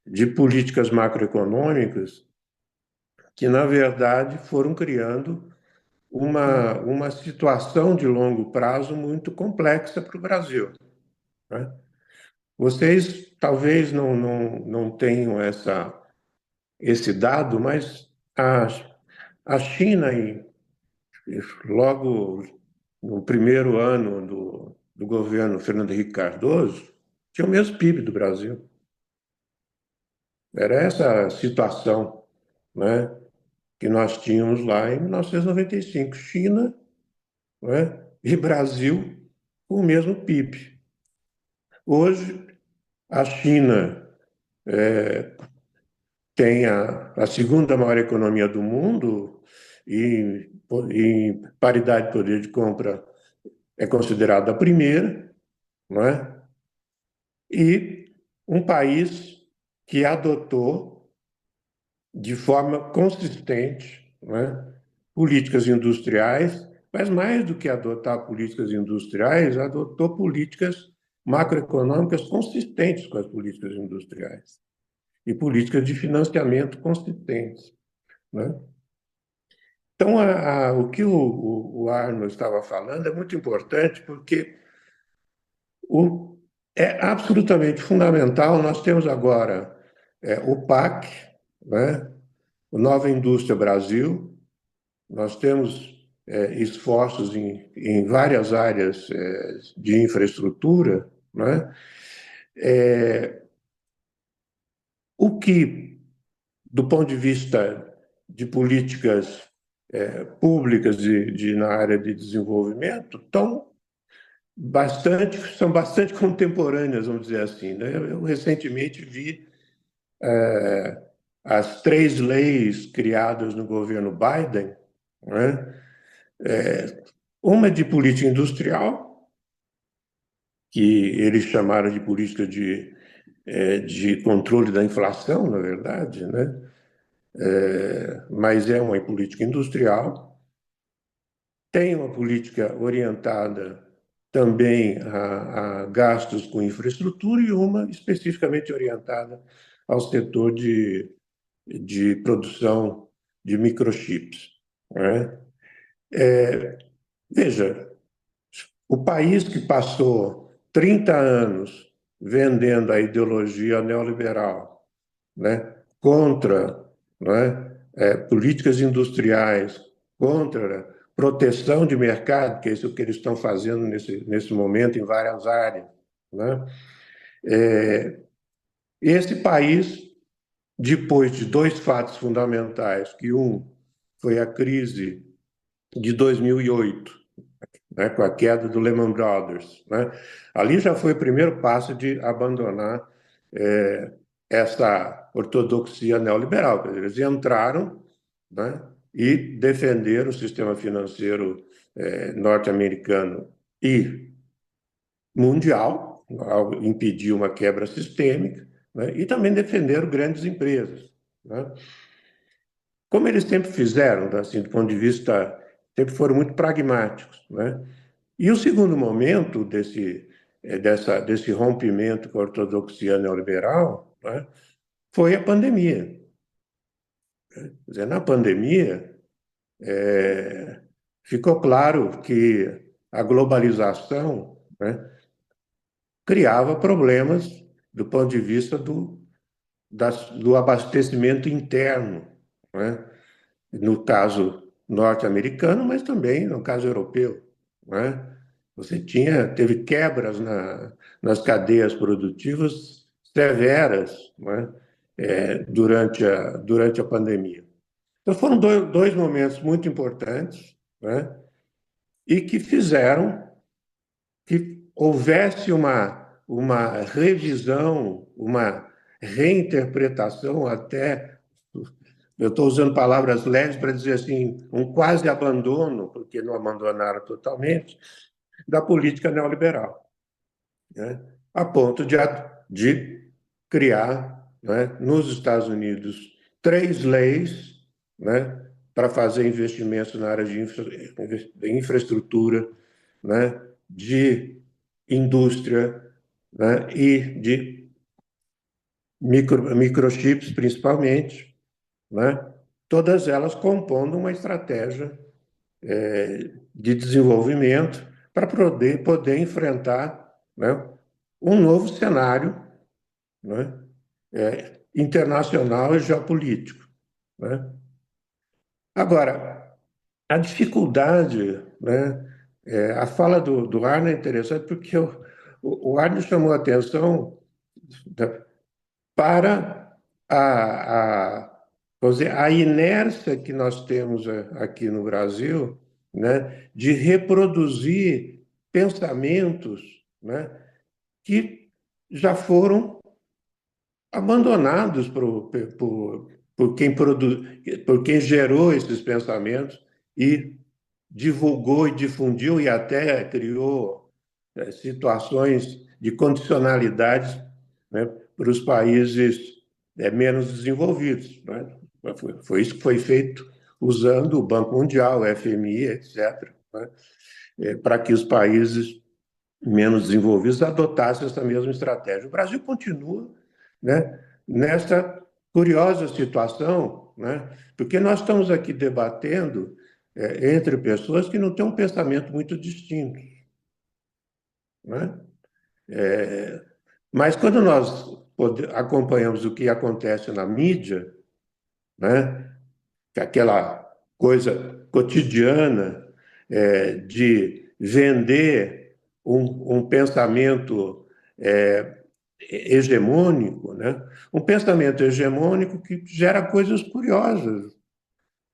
de políticas macroeconômicas que, na verdade, foram criando uma situação de longo prazo muito complexa para o Brasil, né? Vocês talvez não tenham esse dado, mas a China, logo no primeiro ano do governo Fernando Henrique Cardoso, tinha o mesmo PIB do Brasil. Era essa a situação, né, que nós tínhamos lá em 1995. China, né, e Brasil com o mesmo PIB. Hoje, a China tem a segunda maior economia do mundo e, em paridade de poder de compra, é considerada a primeira, não é? E um país que adotou de forma consistente, não é, políticas industriais, mas mais do que adotar políticas industriais, adotou políticas macroeconômicas consistentes com as políticas industriais e políticas de financiamento consistentes, né? Então, o que o Arno estava falando é muito importante, porque o, é absolutamente fundamental. Nós temos agora o PAC, né? O Nova Indústria Brasil, nós temos esforços em várias áreas de infraestrutura, né? O que, do ponto de vista de políticas públicas na área de desenvolvimento, são bastante contemporâneas, vamos dizer assim, né? Eu recentemente vi as 3 leis criadas no governo Biden, né? Uma de política industrial, que eles chamaram de política de controle da inflação, na verdade, né? Mas é uma política industrial. Tem uma política orientada também a gastos com infraestrutura e uma especificamente orientada ao setor de produção de microchips, né? Veja, o país que passou 30 anos vendendo a ideologia neoliberal, né, contra, né, políticas industriais, contra proteção de mercado, que é isso que eles estão fazendo nesse momento em várias áreas, né? Esse país, depois de 2 fatos fundamentais, que um foi a crise de 2008, né, com a queda do Lehman Brothers, né? Ali já foi o primeiro passo de abandonar essa ortodoxia neoliberal. Quer dizer, eles entraram, né, e defenderam o sistema financeiro norte-americano e mundial, ao impedir uma quebra sistêmica, né, e também defenderam grandes empresas, né? Como eles sempre fizeram, assim, do ponto de vista, sempre foram muito pragmáticos, né? E o segundo momento desse rompimento com a ortodoxia neoliberal, né, foi a pandemia. Quer dizer, na pandemia, ficou claro que a globalização, né, criava problemas do ponto de vista do abastecimento interno, né, no caso norte-americano, mas também no caso europeu, né? Você teve quebras nas cadeias produtivas severas, né, durante a pandemia. Então, foram dois momentos muito importantes, né? E que fizeram que houvesse uma revisão, uma reinterpretação, até, eu estou usando palavras leves para dizer assim, um quase abandono, porque não abandonaram totalmente, da política neoliberal, né? A ponto de criar, né, nos Estados Unidos, três leis, né, para fazer investimentos na área de infraestrutura, né, de indústria, né, e de microchips, principalmente, né, todas elas compondo uma estratégia de desenvolvimento para poder enfrentar, né, um novo cenário, né, internacional e geopolítico, né? Agora, a dificuldade, né, a fala do Arno é interessante porque o Arno chamou a atenção para vamos dizer, a inércia que nós temos aqui no Brasil, né, de reproduzir pensamentos, né, que já foram abandonados por quem gerou esses pensamentos e divulgou e difundiu e até criou situações de condicionalidades, né, para os países menos desenvolvidos, né? Foi isso que foi feito usando o Banco Mundial, o FMI, etc., né, para que os países menos desenvolvidos adotassem essa mesma estratégia. O Brasil continua, né, nessa curiosa situação, né, porque nós estamos aqui debatendo entre pessoas que não têm um pensamento muito distinto, né? Mas quando nós acompanhamos o que acontece na mídia, né, que é aquela coisa cotidiana de vender um pensamento hegemônico, né? Um pensamento hegemônico que gera coisas curiosas,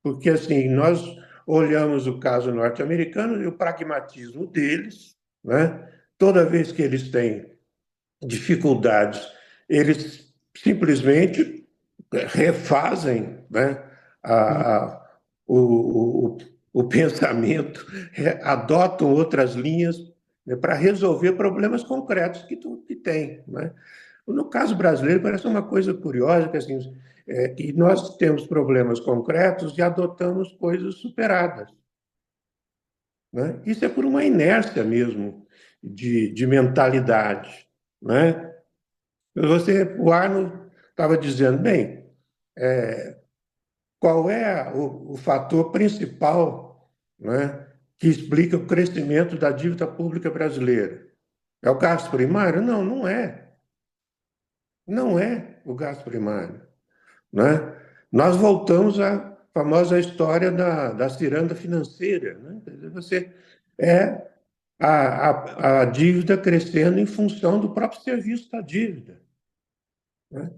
porque assim nós olhamos o caso norte-americano e o pragmatismo deles, né? Toda vez que eles têm dificuldades, eles simplesmente refazem, né, a, o, o, o pensamento, adotam outras linhas, né, para resolver problemas concretos que tem, né? No caso brasileiro, parece uma coisa curiosa, que, assim, que nós temos problemas concretos e adotamos coisas superadas, né? Isso é por uma inércia mesmo de mentalidade, né? O Arno estava dizendo, bem, qual é o fator principal, né, que explica o crescimento da dívida pública brasileira? É o gasto primário? Não, não é. Não é o gasto primário, né? Nós voltamos à famosa história da ciranda financeira, né? Quer dizer, você é a dívida crescendo em função do próprio serviço da dívida, né?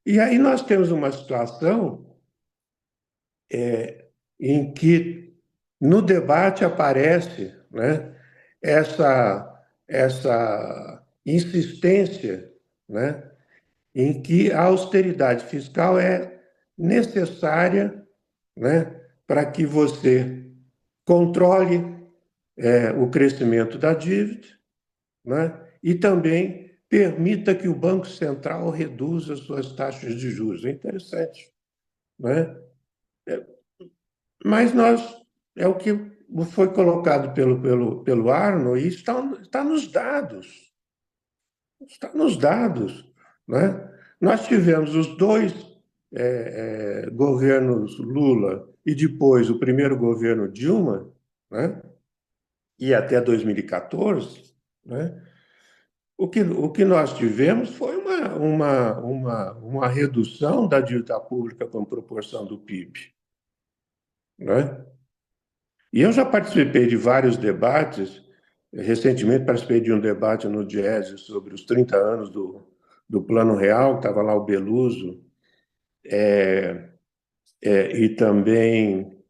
E aí nós temos uma situação em que no debate aparece, né, essa insistência, né, em que a austeridade fiscal é necessária, né, para que você controle o crescimento da dívida, né, e também permita que o Banco Central reduza suas taxas de juros. É interessante, né? Mas é o que foi colocado pelo Arno e está nos dados. Está nos dados, né? Nós tivemos os dois governos Lula e depois o primeiro governo Dilma, né? E até 2014, né? O que nós tivemos foi uma redução da dívida pública com proporção do PIB, né? E eu já participei de vários debates. Recentemente participei de um debate no Diese sobre os 30 anos do Plano Real, estava lá o Beluso, E também,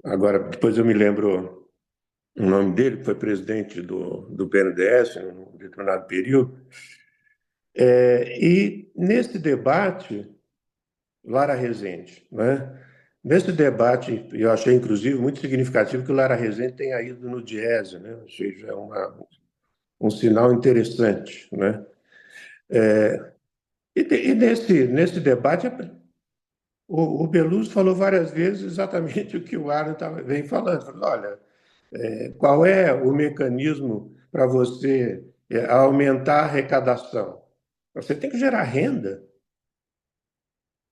agora, depois eu me lembro o nome dele, que foi presidente do BNDES em um determinado período. E nesse debate, Lara Rezende, né? Nesse debate, eu achei inclusive muito significativo que o Lara Rezende tenha ido no Diese, né? Ou seja, é um sinal interessante, né? E nesse debate, o Beluso falou várias vezes exatamente o que o Arno vem falando. Falou, olha, qual é o mecanismo para você aumentar a arrecadação? Você tem que gerar renda,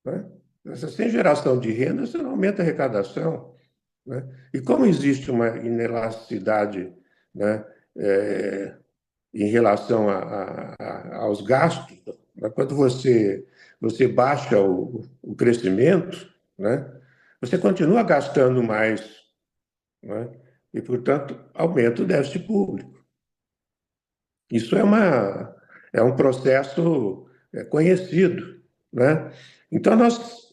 né? Sem geração de renda, você não aumenta a arrecadação, né? E como existe uma inelasticidade, né, em relação aos gastos, né, quando você baixa o crescimento, né, você continua gastando mais, né, e, portanto, aumenta o déficit público. Isso é um processo conhecido, né? Então, nós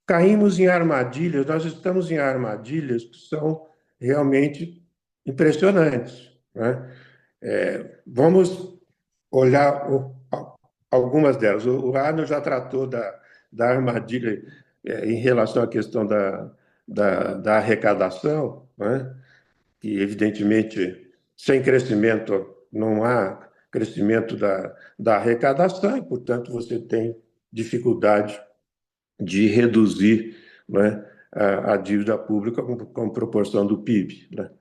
caímos em armadilhas, nós estamos em armadilhas que são realmente impressionantes, né? Vamos olhar algumas delas. O Arno já tratou da armadilha em relação à questão da arrecadação, né? Que, evidentemente, sem crescimento não há crescimento da arrecadação e, portanto, você tem dificuldade de reduzir, né, a dívida pública com proporção do PIB, né?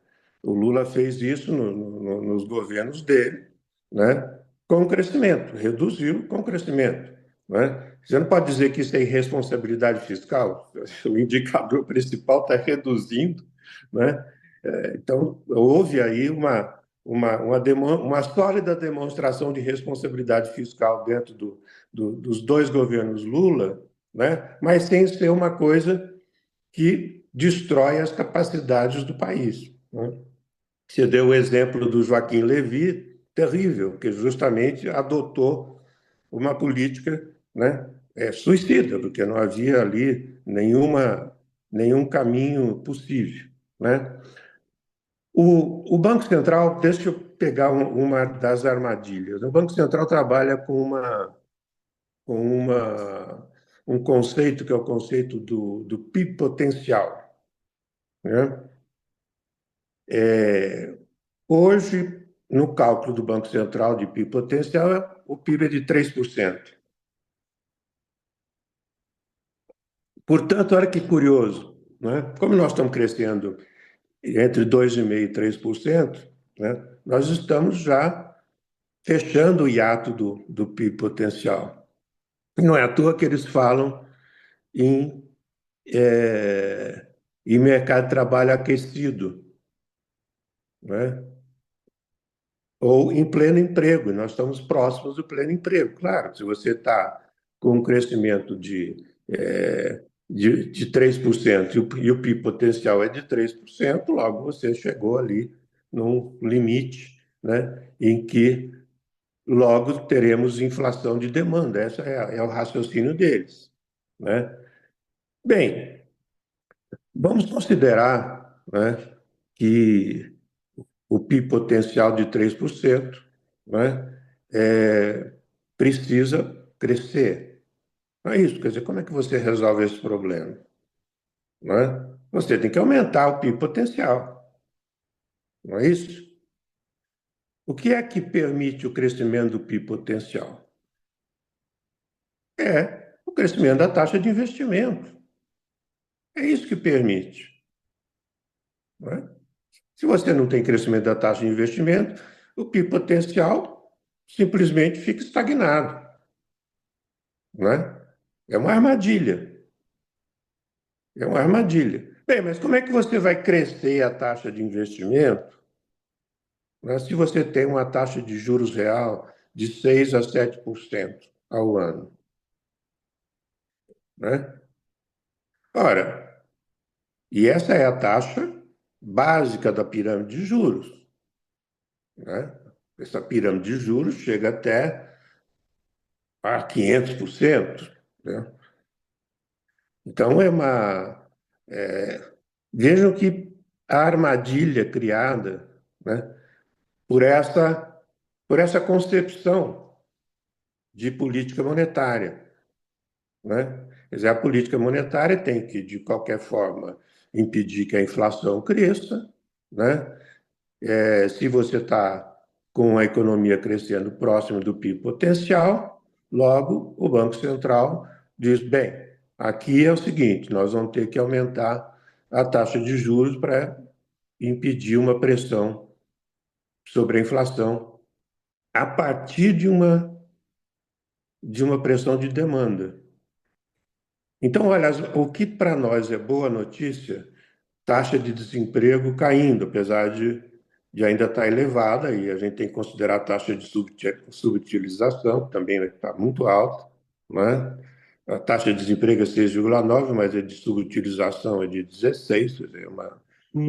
O Lula fez isso nos governos dele, né, com crescimento, reduziu com crescimento, né? Você não pode dizer que isso é irresponsabilidade fiscal, o indicador principal está reduzindo, né? Então, houve aí uma sólida demonstração de responsabilidade fiscal dentro dos dois governos Lula, né? Mas sem ser uma coisa que destrói as capacidades do país, né? Você deu o exemplo do Joaquim Levy, terrível, que justamente adotou uma política, né, suicida, porque não havia ali nenhum caminho possível, né? O Banco Central, deixa eu pegar uma das armadilhas. O Banco Central trabalha com um conceito que é o conceito do PIB potencial, né? Hoje, no cálculo do Banco Central de PIB potencial, o PIB é de 3%. Portanto, olha que curioso, né? Como nós estamos crescendo entre 2,5% e 3%, né? Nós estamos já fechando o hiato do PIB potencial. Não é à toa que eles falam em, em mercado de trabalho aquecido, né? Ou em pleno emprego. Nós estamos próximos do pleno emprego. Claro, se você está com um crescimento de 3% e o PIB potencial é de 3%, logo você chegou ali num limite, né, em que logo teremos inflação de demanda. Esse é o raciocínio deles, né? Bem, vamos considerar, né, que o PIB potencial de 3%, né, precisa crescer. Não é isso. Quer dizer, como é que você resolve esse problema? Né? Você tem que aumentar o PIB potencial. Não é isso? O que é que permite o crescimento do PIB potencial? É o crescimento da taxa de investimento. É isso que permite. Não é? Se você não tem crescimento da taxa de investimento, o PIB potencial simplesmente fica estagnado. Não é? É uma armadilha. É uma armadilha. Bem, mas como é que você vai crescer a taxa de investimento, né, se você tem uma taxa de juros real de 6 a 7% ao ano? Né? Ora, e essa é a taxa básica da pirâmide de juros. Né? Essa pirâmide de juros chega até a 500%. Né? Então, é, vejam que a armadilha criada, né, por essa concepção de política monetária, né? Quer dizer, a política monetária tem que, de qualquer forma, impedir que a inflação cresça, né? Se você está com a economia crescendo próximo do PIB potencial, logo o Banco Central diz: bem, aqui é o seguinte, nós vamos ter que aumentar a taxa de juros para impedir uma pressão sobre a inflação a partir de uma pressão de demanda. Então, olha, o que para nós é boa notícia, taxa de desemprego caindo, apesar de ainda estar elevada, e a gente tem que considerar a taxa de subutilização, que também está muito alta, né? A taxa de desemprego é 6,9, mas a de subutilização é de 16, quer dizer,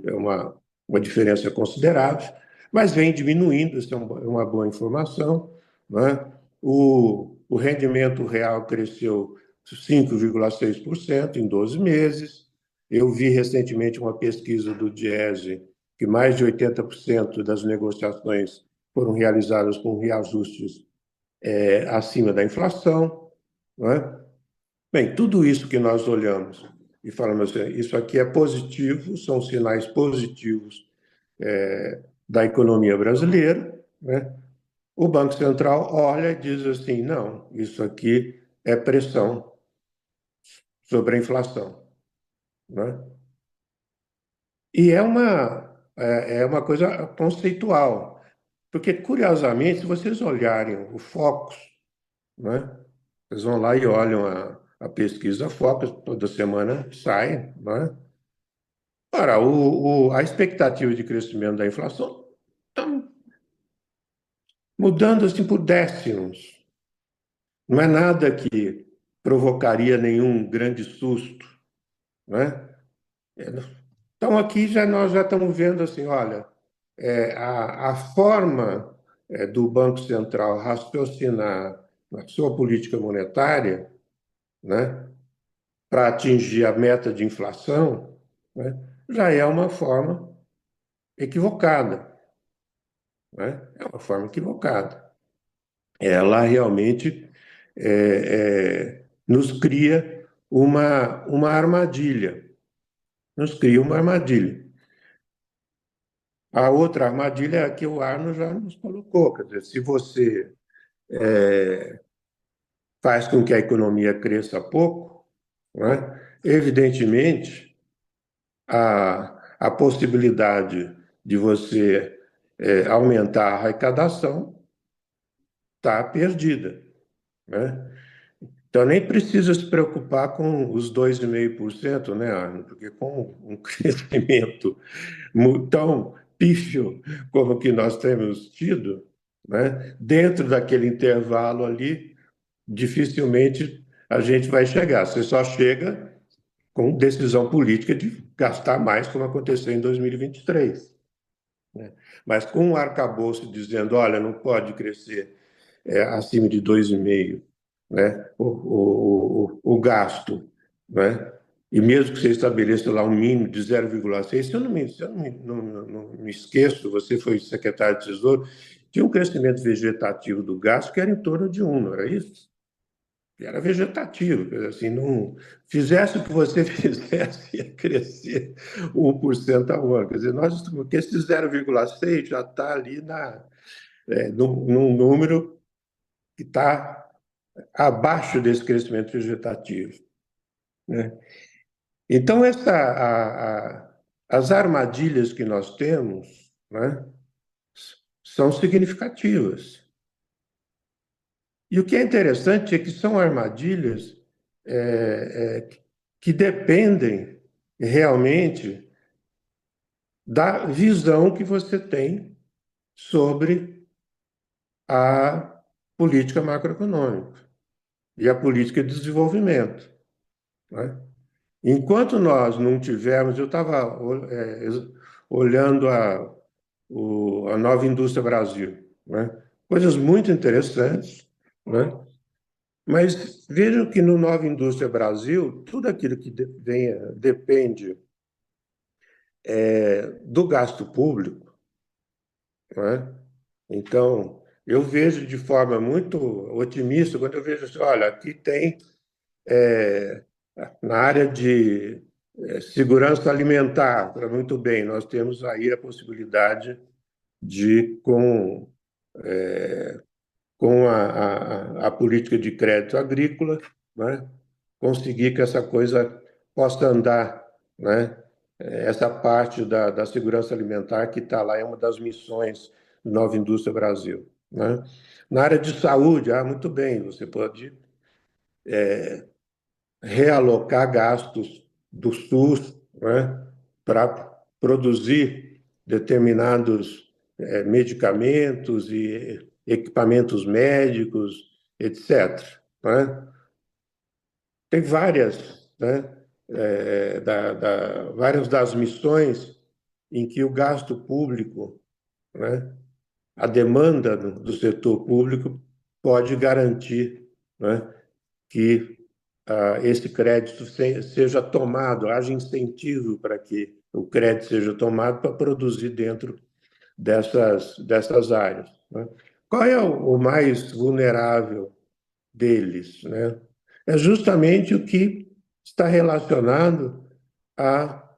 é uma diferença considerável, mas vem diminuindo, isso é uma boa informação, né? O rendimento real cresceu 5,6% em 12 meses. Eu vi recentemente uma pesquisa do Diese que mais de 80% das negociações foram realizadas com reajustes acima da inflação, não é? Bem, tudo isso que nós olhamos e falamos assim, isso aqui é positivo, são sinais positivos da economia brasileira, né? O Banco Central olha e diz assim, não, isso aqui é pressão sobre a inflação, né? E é uma coisa conceitual, porque, curiosamente, se vocês olharem o Focus, né? Vocês vão lá e olham a pesquisa Focus, toda semana sai, né? Ora, a expectativa de crescimento da inflação está mudando assim por décimos. Não é nada que provocaria nenhum grande susto, né? Então, aqui nós já estamos vendo assim, olha, a forma do Banco Central raciocinar na sua política monetária, né, para atingir a meta de inflação, né, já é uma forma equivocada, né? É uma forma equivocada. Ela realmente nos cria uma armadilha, nos cria uma armadilha. A outra armadilha é a que o Arno já nos colocou, quer dizer, se você faz com que a economia cresça pouco, né, evidentemente a possibilidade de você aumentar a arrecadação está perdida, né? Então, nem precisa se preocupar com os 2,5%, né, Arno? Porque com um crescimento tão pífio como o que nós temos tido, né, dentro daquele intervalo ali, dificilmente a gente vai chegar. Você só chega com decisão política de gastar mais, como aconteceu em 2023. Né? Mas com um arcabouço dizendo, olha, não pode crescer acima de 2,5%, né? o gasto, né? E mesmo que você estabeleça lá um mínimo de 0,6%, se eu não me esqueço, você foi secretário de Tesouro, tinha um crescimento vegetativo do gasto que era em torno de 1, não era isso? Era vegetativo, quer dizer, assim, não fizesse o que você fizesse, ia crescer 1% ao ano. Quer dizer, porque esse 0,6 já está ali num número que está abaixo desse crescimento vegetativo, né? Então, as armadilhas que nós temos, né, são significativas. E o que é interessante é que são armadilhas que dependem realmente da visão que você tem sobre a política macroeconômica e a política de desenvolvimento, né? Enquanto nós não tivermos, eu estava olhando a nova indústria Brasil, né? Coisas muito interessantes, né? Mas vejam que no Nova Indústria Brasil, tudo aquilo que depende do gasto público, não é? Então, eu vejo de forma muito otimista quando eu vejo assim, olha, aqui tem é, na área de segurança alimentar, muito bem, nós temos aí a possibilidade de, com a política de crédito agrícola, né, conseguir que essa coisa possa andar, né? Essa parte da segurança alimentar que está lá é uma das missões do Nova Indústria Brasil, né? Na área de saúde, muito bem, você pode realocar gastos do SUS, né, para produzir determinados medicamentos e equipamentos médicos, etc., né? Tem várias, né, várias das missões em que o gasto público, né, a demanda do setor público pode garantir, né, que esse crédito seja tomado, haja incentivo para que o crédito seja tomado para produzir dentro dessas áreas, né? Qual é o mais vulnerável deles, né? É justamente o que está relacionado à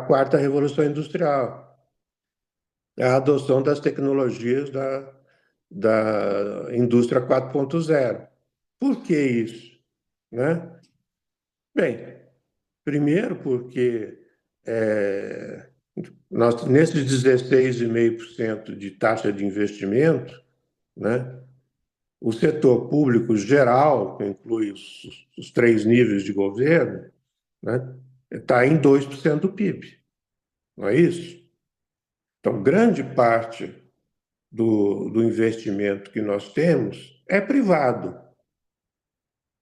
quarta revolução industrial, a adoção das tecnologias da indústria 4.0. Por que isso, né? Bem, primeiro porque nós, nesses 16,5% de taxa de investimento, né, o setor público geral, que inclui os três níveis de governo, né, está em 2% do PIB, não é isso? Então, grande parte do investimento que nós temos é privado,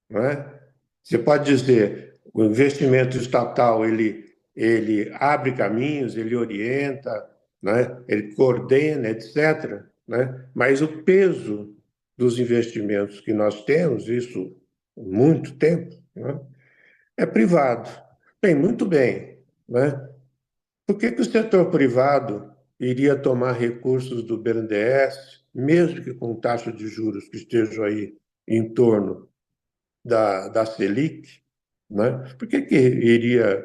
não é? Você pode dizer, o investimento estatal ele abre caminhos, ele orienta, né? Ele coordena, etc., né? Mas o peso dos investimentos que nós temos, isso há muito tempo, né? É privado. Bem, muito bem, né? Por que o setor privado iria tomar recursos do BNDES, mesmo que com taxa de juros que estejam aí em torno da Selic, né? Por que iria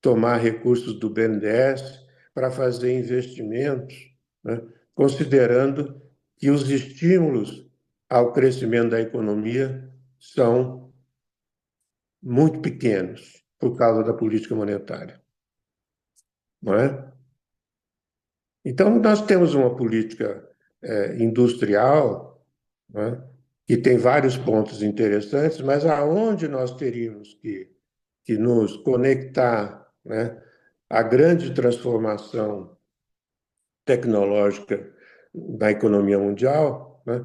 tomar recursos do BNDES para fazer investimentos, né? Considerando que os estímulos ao crescimento da economia são muito pequenos por causa da política monetária, não é? Então, nós temos uma política industrial, né, que tem vários pontos interessantes, mas aonde nós teríamos que nos conectar, né, à grande transformação tecnológica da economia mundial, né,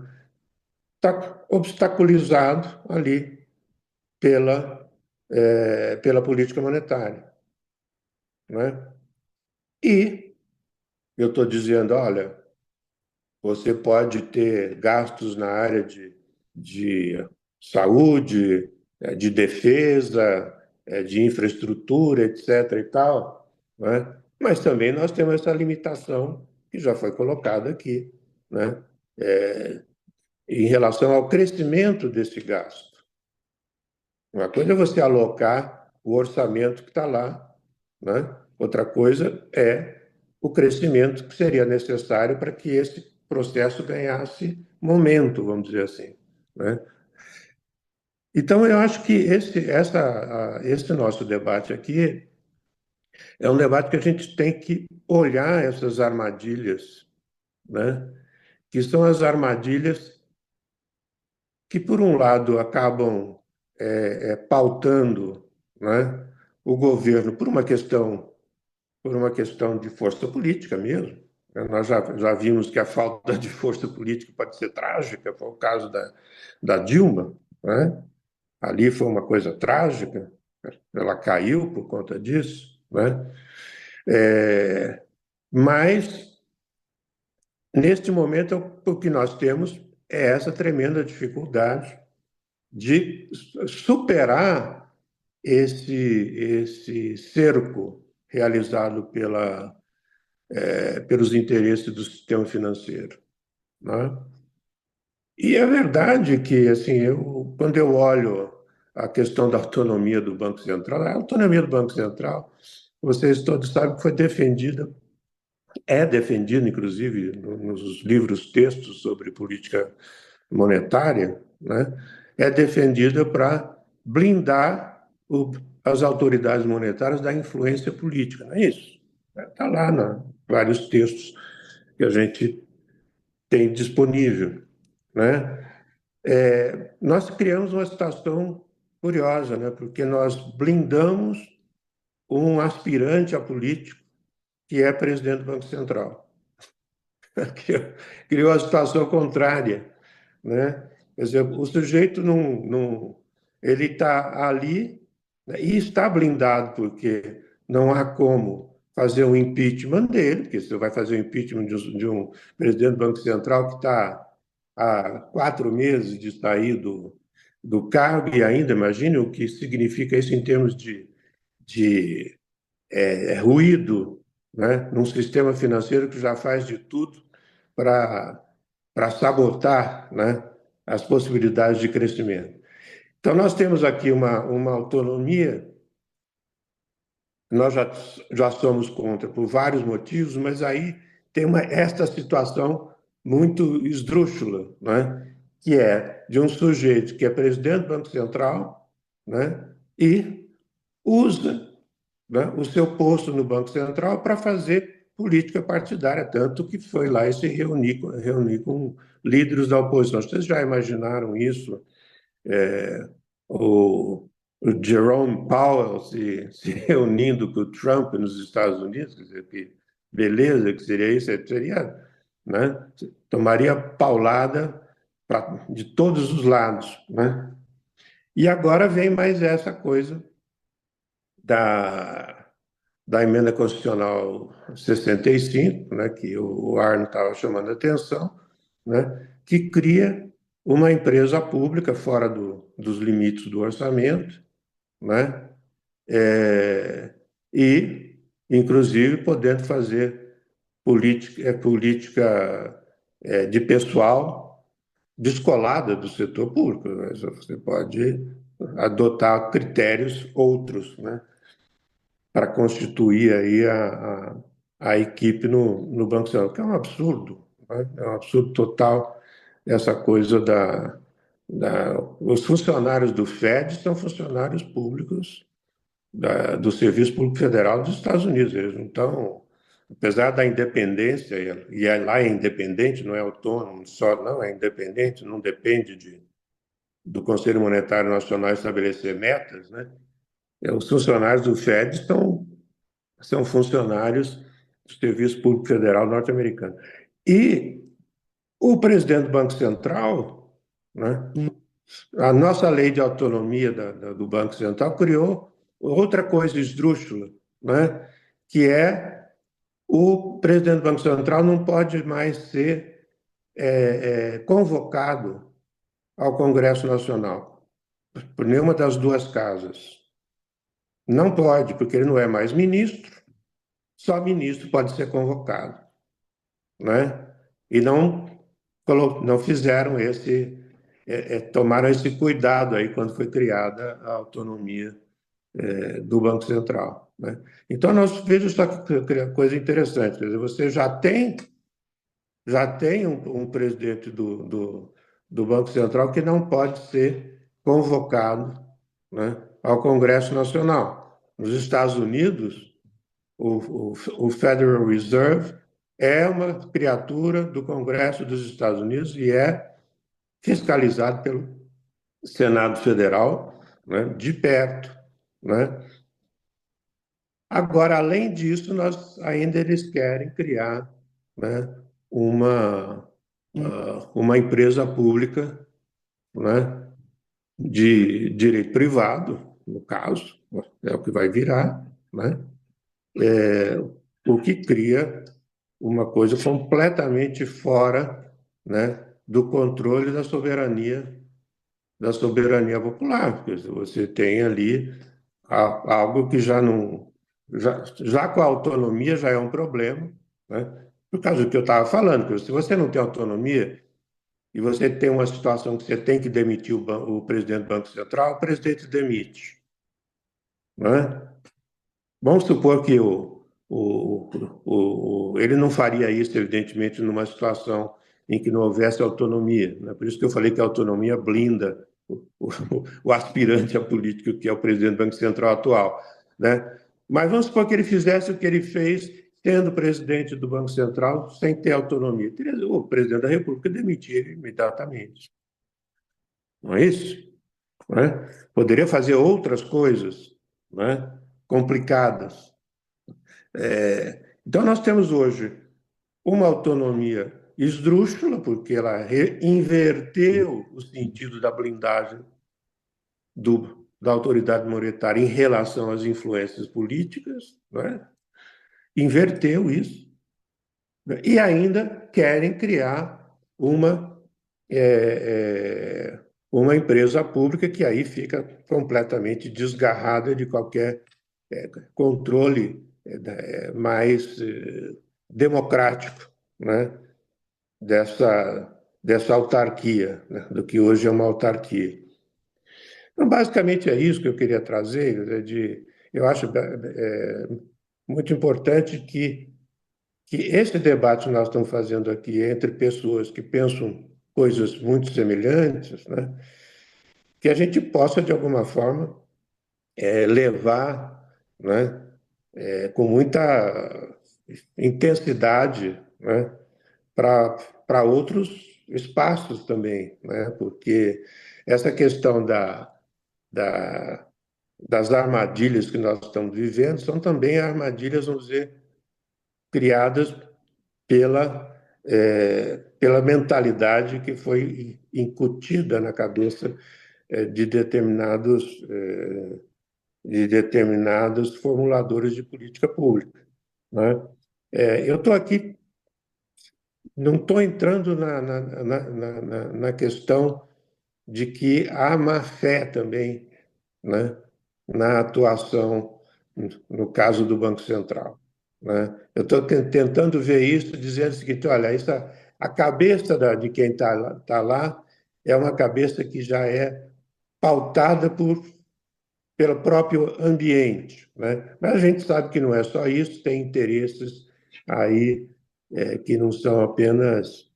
está obstaculizado ali pela política monetária, né? E eu estou dizendo, olha, você pode ter gastos na área de saúde, de defesa, de infraestrutura, etc. e tal, né? Mas também nós temos essa limitação que já foi colocada aqui, né? Em relação ao crescimento desse gasto. Uma coisa é você alocar o orçamento que está lá, né? Outra coisa é o crescimento que seria necessário para que esse processo ganhasse momento, vamos dizer assim, né? Então, eu acho que esse nosso debate aqui é um debate que a gente tem que olhar essas armadilhas, né? Que são as armadilhas que, por um lado, acabam pautando, né, o governo por uma questão de força política mesmo, né? Nós já vimos que a falta de força política pode ser trágica, foi o caso da Dilma, né? Ali foi uma coisa trágica, ela caiu por conta disso, né? Mas, neste momento, o que nós temos é essa tremenda dificuldade, de superar esse cerco realizado pelos interesses do sistema financeiro, né? E é verdade que, assim, quando eu olho a questão da autonomia do Banco Central, a autonomia do Banco Central, vocês todos sabem que foi defendida, é defendida, inclusive, nos livros, textos sobre política monetária, né? É defendida para blindar as autoridades monetárias da influência política, não é isso? Está lá vários textos que a gente tem disponível, né? Nós criamos uma situação curiosa, né? Porque nós blindamos um aspirante a político que é presidente do Banco Central. Criou a situação contrária, né? Quer dizer, o sujeito ele está ali, né, e está blindado porque não há como fazer um impeachment dele, porque você vai fazer o impeachment de um presidente do Banco Central que está há 4 meses de sair do cargo, e ainda imagine o que significa isso em termos de ruído, né, num sistema financeiro que já faz de tudo para sabotar, né, as possibilidades de crescimento. Então, nós temos aqui uma autonomia, nós já somos contra por vários motivos, mas aí tem esta situação muito esdrúxula, né, que é de um sujeito que é presidente do Banco Central, né, e usa, né, o seu posto no Banco Central para fazer política partidária, tanto que foi lá e se reunir com líderes da oposição. Vocês já imaginaram isso? O Jerome Powell se reunindo com o Trump nos Estados Unidos? Quer dizer, que beleza que seria isso? Seria, né, tomaria paulada de todos os lados, né? E agora vem mais essa coisa da emenda constitucional 65, né, que o Arno estava chamando a atenção, né, que cria uma empresa pública fora dos limites do orçamento, né, e, inclusive, podendo fazer política de pessoal descolada do setor público, né? Você pode adotar critérios outros, né, para constituir aí a equipe no Banco Central, que é um absurdo, né? É um absurdo total essa coisa os funcionários do Fed são funcionários públicos do Serviço Público Federal dos Estados Unidos. Eles não estão, apesar da independência, e lá é independente, não é autônomo só, não, é independente, não depende do Conselho Monetário Nacional estabelecer metas, né? Os funcionários do Fed são funcionários do Serviço Público Federal norte-americano. E o presidente do Banco Central, né, a nossa lei de autonomia do Banco Central criou outra coisa esdrúxula, né, que é o presidente do Banco Central não pode mais ser convocado ao Congresso Nacional por nenhuma das duas casas. Não pode, porque ele não é mais ministro, só ministro pode ser convocado, né? E não fizeram tomaram esse cuidado aí quando foi criada a autonomia do Banco Central, né? Então, nós vejamos só que coisa interessante, quer dizer, você já tem um presidente do Banco Central que não pode ser convocado, né, ao Congresso Nacional. Nos Estados Unidos, o Federal Reserve é uma criatura do Congresso dos Estados Unidos e é fiscalizado pelo Senado Federal, né, de perto, né? Agora, além disso, eles querem criar, né, uma empresa pública, né, de direito privado, no caso, é o que vai virar, né? O que cria uma coisa completamente fora, né, do controle da soberania da soberania popular, porque você tem ali algo que já não. Já com a autonomia já é um problema, né? Por causa do que eu estava falando, que se você não tem autonomia e você tem uma situação que você tem que demitir o presidente do Banco Central, o presidente demite, né? Vamos supor que ele não faria isso, evidentemente, numa situação em que não houvesse autonomia, né? Por isso que eu falei que a autonomia blinda o aspirante a político, que é o presidente do Banco Central atual, né? Mas vamos supor que ele fizesse o que ele fez, tendo presidente do Banco Central, sem ter autonomia. O presidente da República demitir ele imediatamente. Não é isso? Não é? Poderia fazer outras coisas, né? Complicadas. Então, nós temos hoje uma autonomia esdrúxula, porque ela inverteu o sentido da blindagem da autoridade monetária em relação às influências políticas, né? Inverteu isso, né? E ainda querem criar uma empresa pública que aí fica completamente desgarrada de qualquer controle mais democrático, né? Dessa autarquia, né? Do que hoje é uma autarquia. Então, basicamente é isso que eu queria trazer. Eu acho muito importante que esse debate que nós estamos fazendo aqui entre pessoas que pensam coisas muito semelhantes, né, que a gente possa, de alguma forma, levar, né, com muita intensidade, né, para outros espaços também, né, porque essa questão da, das armadilhas que nós estamos vivendo são também armadilhas, vamos dizer, criadas pela mentalidade que foi incutida na cabeça de determinados formuladores de política pública, né? Eu estou aqui, não estou entrando na questão de que há má fé também, né, na atuação, no caso do Banco Central, né? Eu estou tentando ver isso, dizendo o seguinte: olha, a cabeça de quem está lá é uma cabeça que já é pautada pelo próprio ambiente, né? Mas a gente sabe que não é só isso, tem interesses aí que não são apenas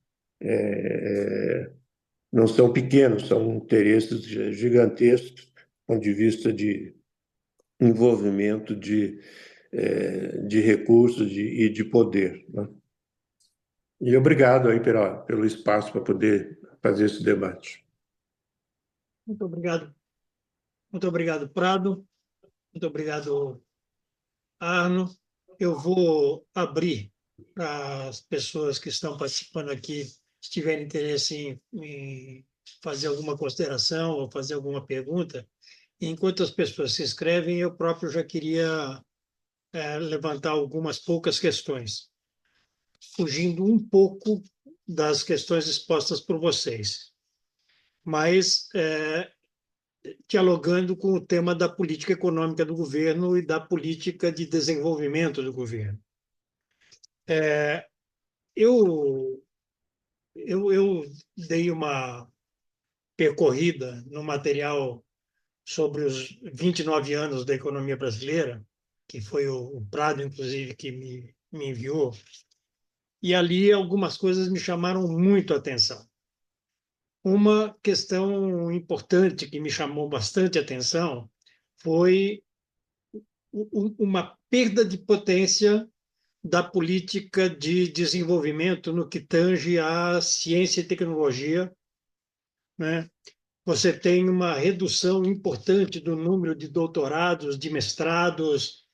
não são pequenos, são interesses gigantescos do ponto de vista de envolvimento de recursos e de poder, né? E obrigado aí pelo espaço para poder fazer esse debate. Muito obrigado. Muito obrigado, Prado. Muito obrigado, Arno. Eu vou abrir para as pessoas que estão participando aqui, se tiverem interesse em fazer alguma consideração ou fazer alguma pergunta. Enquanto as pessoas se inscrevem, eu próprio já queria levantar algumas poucas questões, fugindo um pouco das questões expostas por vocês, mas dialogando com o tema da política econômica do governo e da política de desenvolvimento do governo. Eu, eu dei uma percorrida no material sobre os 29 anos da economia brasileira, que foi o Prado, inclusive, que me enviou, e ali algumas coisas me chamaram muito a atenção. Uma questão importante que me chamou bastante a atenção foi uma perda de potência da política de desenvolvimento no que tange à ciência e tecnologia, né? Você tem uma redução importante do número de doutorados, de mestrados,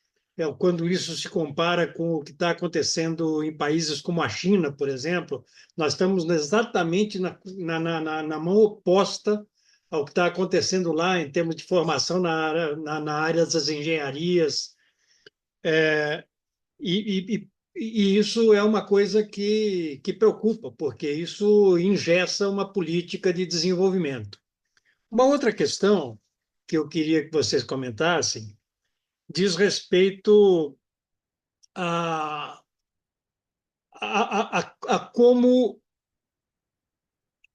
quando isso se compara com o que está acontecendo em países como a China, por exemplo. Nós estamos exatamente na mão oposta ao que está acontecendo lá em termos de formação na área das engenharias. E isso é uma coisa que preocupa, porque isso engessa uma política de desenvolvimento. Uma outra questão que eu queria que vocês comentassem diz respeito a, a como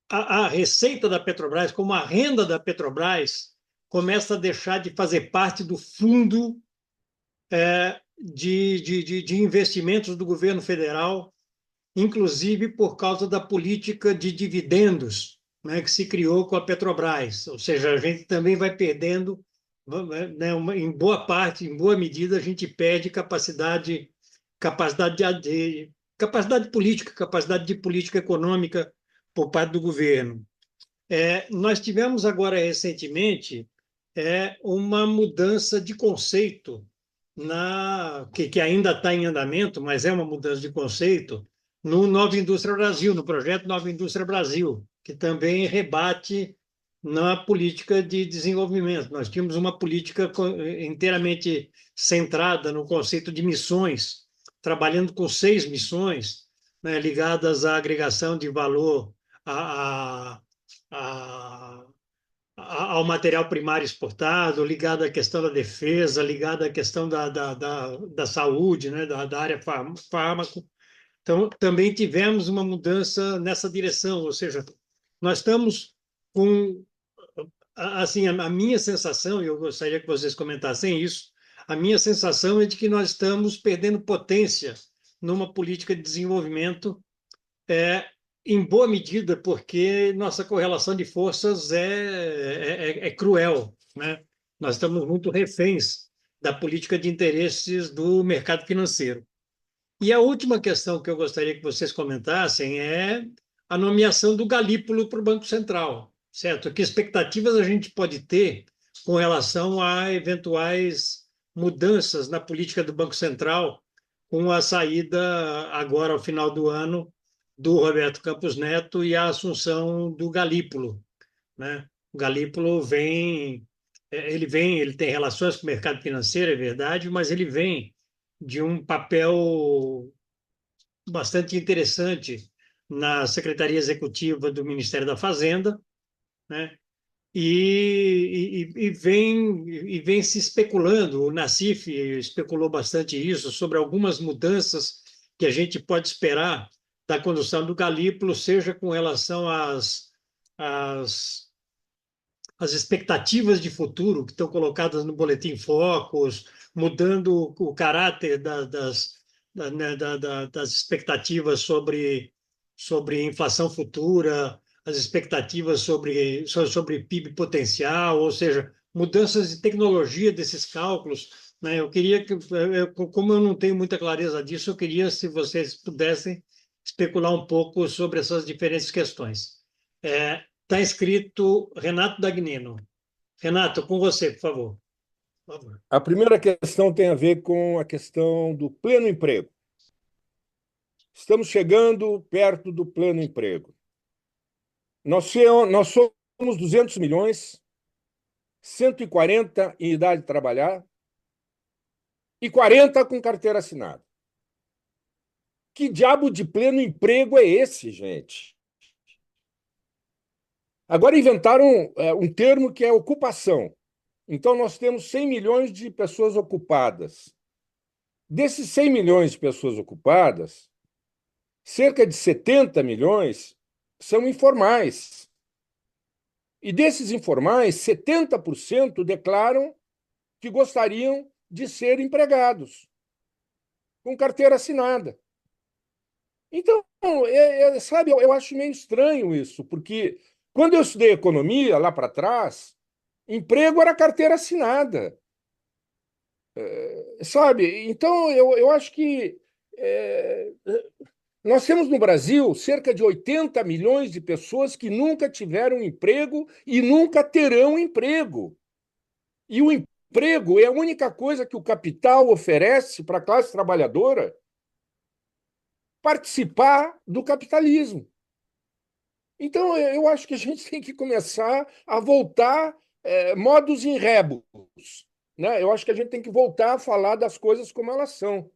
a receita da Petrobras, como a renda da Petrobras começa a deixar de fazer parte do fundo de investimentos do governo federal, inclusive por causa da política de dividendos, né, que se criou com a Petrobras. Ou seja, a gente também vai perdendo, né, em boa parte, em boa medida, a gente perde capacidade política, capacidade de política econômica por parte do governo. Nós tivemos agora recentemente uma mudança de conceito que ainda está em andamento, mas é uma mudança de conceito no Nova Indústria Brasil, no projeto Nova Indústria Brasil, que também rebate na política de desenvolvimento. Nós tínhamos uma política inteiramente centrada no conceito de missões, trabalhando com 6 missões, né, ligadas à agregação de valor a, a, ao material primário exportado, ligado à questão da defesa, ligado à questão da saúde, né, da área fármaco. Então, também tivemos uma mudança nessa direção, ou seja, nós estamos com, assim, a minha sensação, e eu gostaria que vocês comentassem isso, a minha sensação é de que nós estamos perdendo potência numa política de desenvolvimento em boa medida, porque nossa correlação de forças é cruel, né? Nós estamos muito reféns da política de interesses do mercado financeiro. E a última questão que eu gostaria que vocês comentassem é a nomeação do Galípolo para o Banco Central, certo? Que expectativas a gente pode ter com relação a eventuais mudanças na política do Banco Central com a saída agora ao final do ano do Roberto Campos Neto e a assunção do Galípolo, né? O Galípolo ele tem relações com o mercado financeiro, é verdade, mas ele vem de um papel bastante interessante na Secretaria Executiva do Ministério da Fazenda, né? E vem se especulando, o Nassif especulou bastante isso, sobre algumas mudanças que a gente pode esperar da condução do Galípolo, seja com relação às, às expectativas de futuro que estão colocadas no Boletim Focus, mudando o caráter né, das expectativas sobre inflação futura, as expectativas sobre PIB potencial, ou seja, mudanças de tecnologia desses cálculos. Né? Eu queria que, como eu não tenho muita clareza disso, eu queria, se vocês pudessem, especular um pouco sobre essas diferentes questões. Está escrito Renato Dagnino. Renato, com você, por favor. Por favor. A primeira questão tem a ver com a questão do pleno emprego. Estamos chegando perto do pleno emprego. Nós somos 200 milhões, 140 em idade de trabalhar e 40 com carteira assinada. Que diabo de pleno emprego é esse, gente? Agora inventaram um termo que é ocupação. Então, nós temos 100 milhões de pessoas ocupadas. Desses 100 milhões de pessoas ocupadas, cerca de 70 milhões são informais. E desses informais, 70% declaram que gostariam de ser empregados, com carteira assinada. Então, sabe, eu acho meio estranho isso, porque quando eu estudei economia, lá para trás, emprego era carteira assinada. Sabe? Então, eu acho que nós temos no Brasil cerca de 80 milhões de pessoas que nunca tiveram emprego e nunca terão emprego. E o emprego é a única coisa que o capital oferece para a classe trabalhadora participar do capitalismo. Então, eu acho que a gente tem que começar a voltar modus in rebus, né? Eu acho que a gente tem que voltar a falar das coisas como elas são.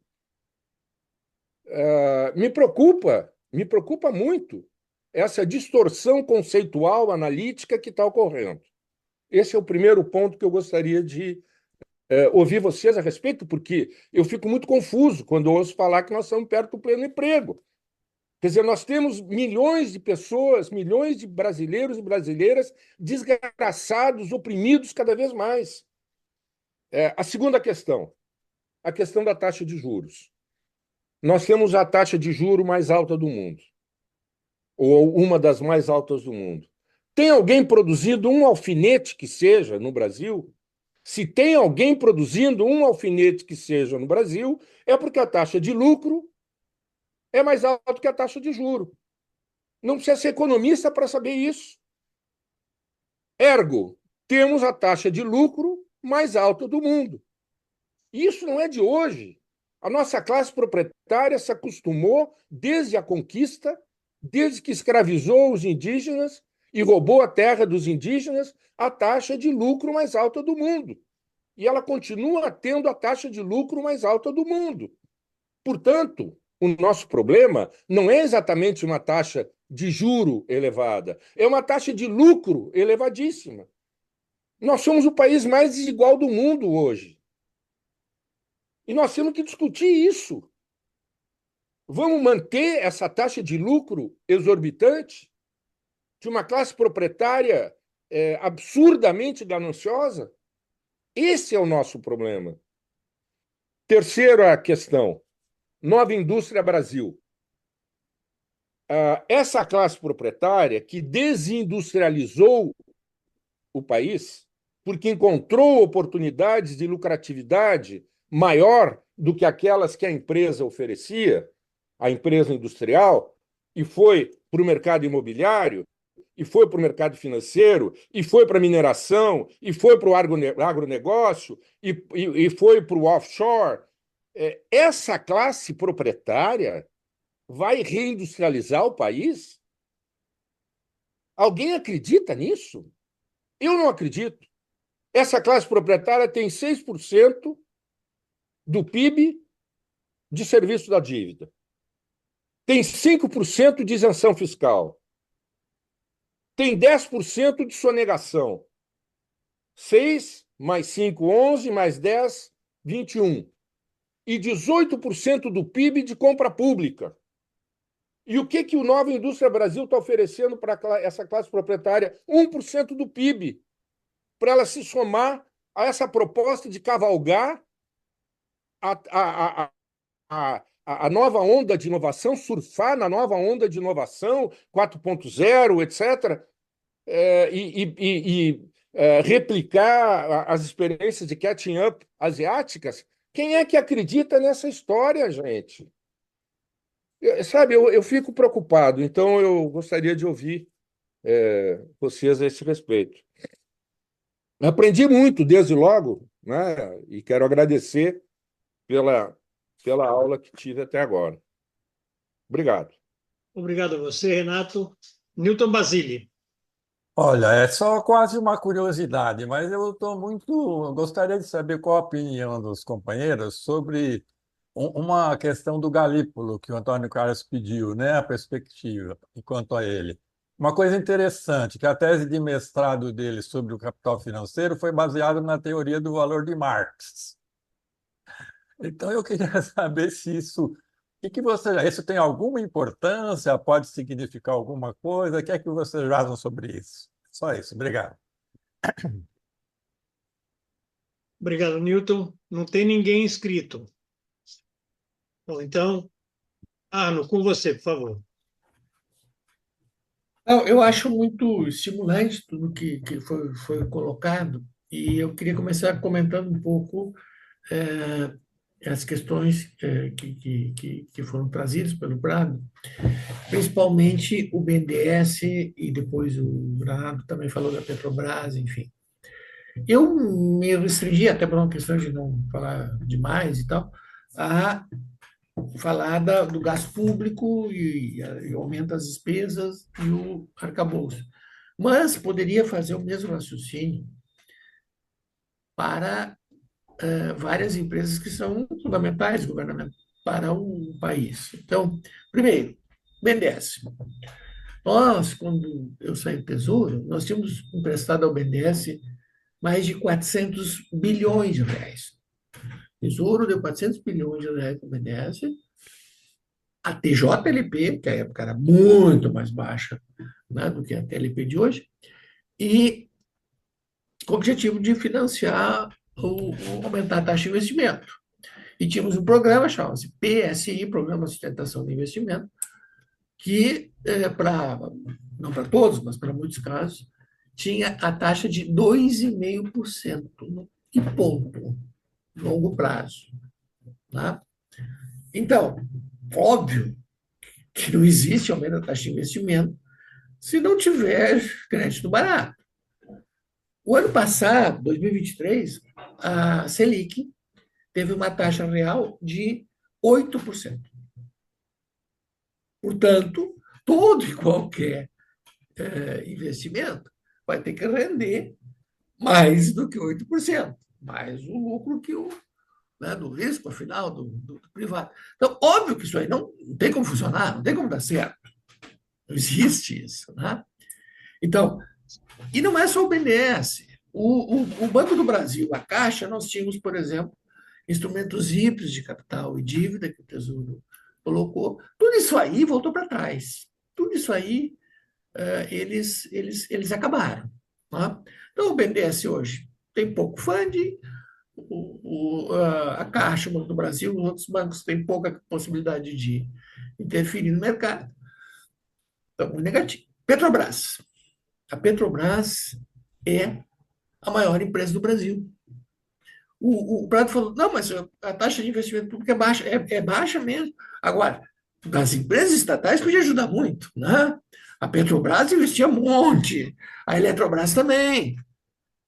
Me preocupa muito essa distorção conceitual, analítica que está ocorrendo. Esse é o primeiro ponto que eu gostaria de ouvir vocês a respeito, porque eu fico muito confuso quando ouço falar que nós estamos perto do pleno emprego. Quer dizer, nós temos milhões de pessoas, milhões de brasileiros e brasileiras desgraçados, oprimidos cada vez mais. A segunda questão, a questão da taxa de juros. Nós temos a taxa de juro mais alta do mundo, ou uma das mais altas do mundo. Tem alguém produzindo um alfinete que seja no Brasil? Se tem alguém produzindo um alfinete que seja no Brasil, é porque a taxa de lucro é mais alta que a taxa de juro. Não precisa ser economista para saber isso. Ergo, temos a taxa de lucro mais alta do mundo. Isso não é de hoje. A nossa classe proprietária se acostumou desde a conquista, desde que escravizou os indígenas e roubou a terra dos indígenas, a taxa de lucro mais alta do mundo. E ela continua tendo a taxa de lucro mais alta do mundo. Portanto, o nosso problema não é exatamente uma taxa de juro elevada, é uma taxa de lucro elevadíssima. Nós somos o país mais desigual do mundo hoje. E nós temos que discutir isso. Vamos manter essa taxa de lucro exorbitante de uma classe proprietária absurdamente gananciosa? Esse é o nosso problema. Terceira questão, Nova Indústria Brasil. Essa classe proprietária que desindustrializou o país, porque encontrou oportunidades de lucratividade maior do que aquelas que a empresa oferecia, a empresa industrial, e foi para o mercado imobiliário, e foi para o mercado financeiro, e foi para a mineração, e foi para o agronegócio, e foi para o offshore. Essa classe proprietária vai reindustrializar o país? Alguém acredita nisso? Eu não acredito. Essa classe proprietária tem 6% do PIB de serviço da dívida. Tem 5% de isenção fiscal. Tem 10% de sonegação. 6 mais 5, 11, mais 10, 21. E 18% do PIB de compra pública. E o que o Nova Indústria Brasil está oferecendo para essa classe proprietária? 1% do PIB, para ela se somar a essa proposta de cavalgar a nova onda de inovação, surfar na nova onda de inovação 4.0, etc., replicar as experiências de catching up asiáticas. Quem é que acredita nessa história, gente? Sabe, eu fico preocupado, então eu gostaria de ouvir vocês a esse respeito. Aprendi muito desde logo, né? E quero agradecer pela aula que tive até agora. Obrigado. Obrigado a você, Renato. Newton Basile. Olha, é só quase uma curiosidade, mas gostaria de saber qual a opinião dos companheiros sobre uma questão do Galípolo que o Antônio Carlos pediu, né? A perspectiva quanto a ele. Uma coisa interessante, que a tese de mestrado dele sobre o capital financeiro foi baseada na teoria do valor de Marx. Então, eu queria saber se isso tem alguma importância, pode significar alguma coisa, o que é que vocês acham sobre isso? Só isso, obrigado. Obrigado, Newton. Não tem ninguém inscrito. Bom, então, Arno, com você, por favor. Eu acho muito estimulante tudo que foi colocado, e eu queria começar comentando um pouco as questões que foram trazidas pelo Prado, principalmente o BNDES, e depois o Prado também falou da Petrobras, enfim. Eu me restringi, até por uma questão de não falar demais e tal, a falar do gasto público e aumenta as despesas e o arcabouço. Mas poderia fazer o mesmo raciocínio para várias empresas que são fundamentais para o país. Então, primeiro, BNDES. Nós, quando eu saí do Tesouro, nós tínhamos emprestado ao BNDES mais de 400 bilhões de reais. O Tesouro deu 400 bilhões de reais para o BNDES. A TJLP, que à época era muito mais baixa, né, do que a TLP de hoje, e com o objetivo de financiar aumentar a taxa de investimento. E tínhamos um programa, chamava-se PSI, Programa de Sustentação de Investimento, que, não para todos, mas para muitos casos, tinha a taxa de 2,5% e ponto, longo prazo. Tá? Então, óbvio que não existe aumento da taxa de investimento se não tiver crédito barato. O ano passado, 2023, a Selic teve uma taxa real de 8%. Portanto, todo e qualquer investimento vai ter que render mais do que 8%, mais o lucro que do risco, afinal, do privado. Então, óbvio que isso aí não tem como funcionar, não tem como dar certo. Não existe isso. Né? Então, e não é só o BNDES. O Banco do Brasil, a Caixa, nós tínhamos, por exemplo, instrumentos híbridos de capital e dívida que o Tesouro colocou. Tudo isso aí voltou para trás. Tudo isso aí eles acabaram. Tá? Então, o BNDES hoje tem pouco funding, a Caixa, o Banco do Brasil, os outros bancos têm pouca possibilidade de interferir no mercado. Então, muito negativo. Petrobras. A Petrobras é a maior empresa do Brasil. O Prado falou, não, mas a taxa de investimento público é baixa. É baixa mesmo. Agora, das empresas estatais podia ajudar muito. Né? A Petrobras investia um monte. A Eletrobras também.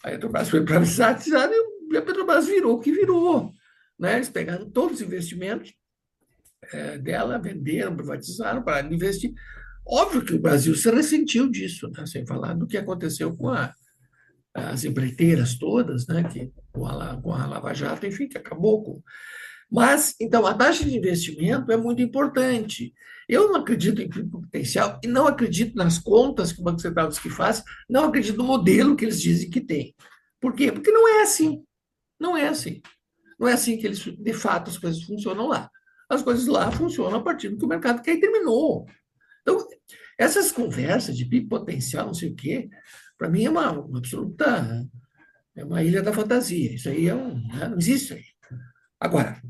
A Eletrobras foi privatizada e a Petrobras virou o que virou. Né? Eles pegaram todos os investimentos dela, venderam, privatizaram, pararam de investir. Óbvio que o Brasil se ressentiu disso, né? Sem falar do que aconteceu com as empreiteiras todas, né? Com a Lava Jato, enfim, que acabou com. Mas, então, a taxa de investimento é muito importante. Eu não acredito em PIB potencial e não acredito nas contas que o Banco Central diz que faz, não acredito no modelo que eles dizem que tem. Por quê? Porque não é assim. Não é assim. Não é assim que eles, de fato, as coisas funcionam lá. As coisas lá funcionam a partir do que o mercado quer e terminou. Então, essas conversas de PIB potencial, não sei o quê, para mim é uma absoluta, é uma ilha da fantasia. Isso aí não existe aí. Agora,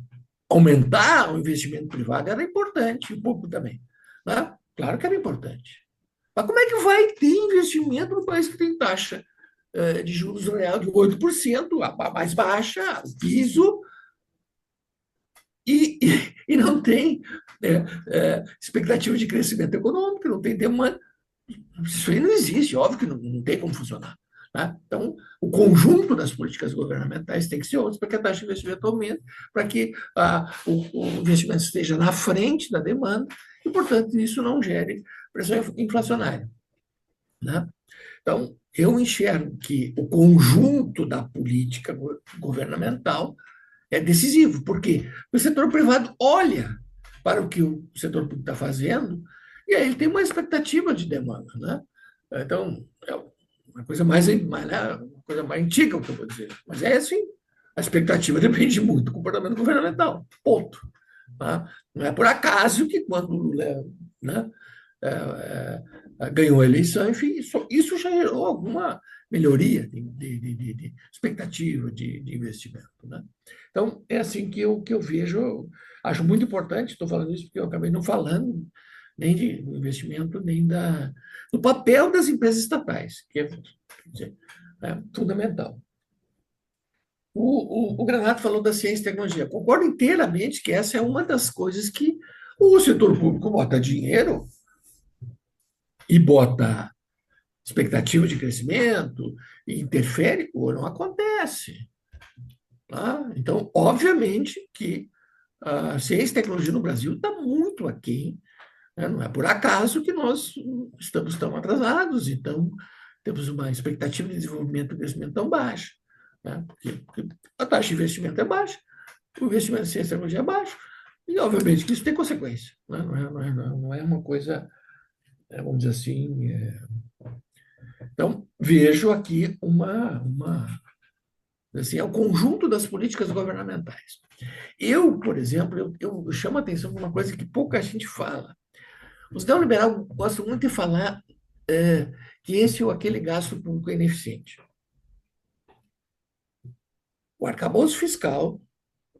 aumentar o investimento privado era importante, o público também. Né? Claro que era importante. Mas como é que vai ter investimento no país que tem taxa de juros real de 8%, a mais baixa, o piso, e não tem expectativa de crescimento econômico, não tem demanda? Isso aí não existe, óbvio que não tem como funcionar. Né? Então, o conjunto das políticas governamentais tem que ser outro para que a taxa de investimento aumente, para que o investimento esteja na frente da demanda e, portanto, isso não gere pressão inflacionária. Né? Então, eu enxergo que o conjunto da política governamental é decisivo. Por quê? O setor privado olha para o que o setor público está fazendo e aí ele tem uma expectativa de demanda. Né? Então, é uma coisa mais antiga, o que eu vou dizer. Mas é assim, a expectativa depende muito do comportamento governamental. Ponto. Tá? Não é por acaso que quando o Lula ganhou a eleição, enfim, isso já gerou alguma melhoria de expectativa de investimento. Né? Então, é assim que eu vejo, acho muito importante, estou falando isso porque eu acabei não falando nem de investimento, nem do papel das empresas estatais, que é fundamental. O Granato falou da ciência e tecnologia. Concordo inteiramente que essa é uma das coisas que o setor público bota dinheiro e bota expectativa de crescimento e interfere, ou não acontece. Tá? Então, obviamente que a ciência e tecnologia no Brasil está muito aquém. Né? Não é por acaso que nós estamos tão atrasados e temos uma expectativa de desenvolvimento e crescimento tão baixa. Né? Porque a taxa de investimento é baixa, o investimento em ciência e tecnologia é baixo, e obviamente que isso tem consequência. Né? Não é uma coisa, vamos dizer assim. Então, vejo aqui uma Assim, é o conjunto das políticas governamentais. Eu, por exemplo, eu chamo a atenção para uma coisa que pouca gente fala. Os neoliberais gostam muito de falar que esse ou aquele gasto público é ineficiente. O arcabouço fiscal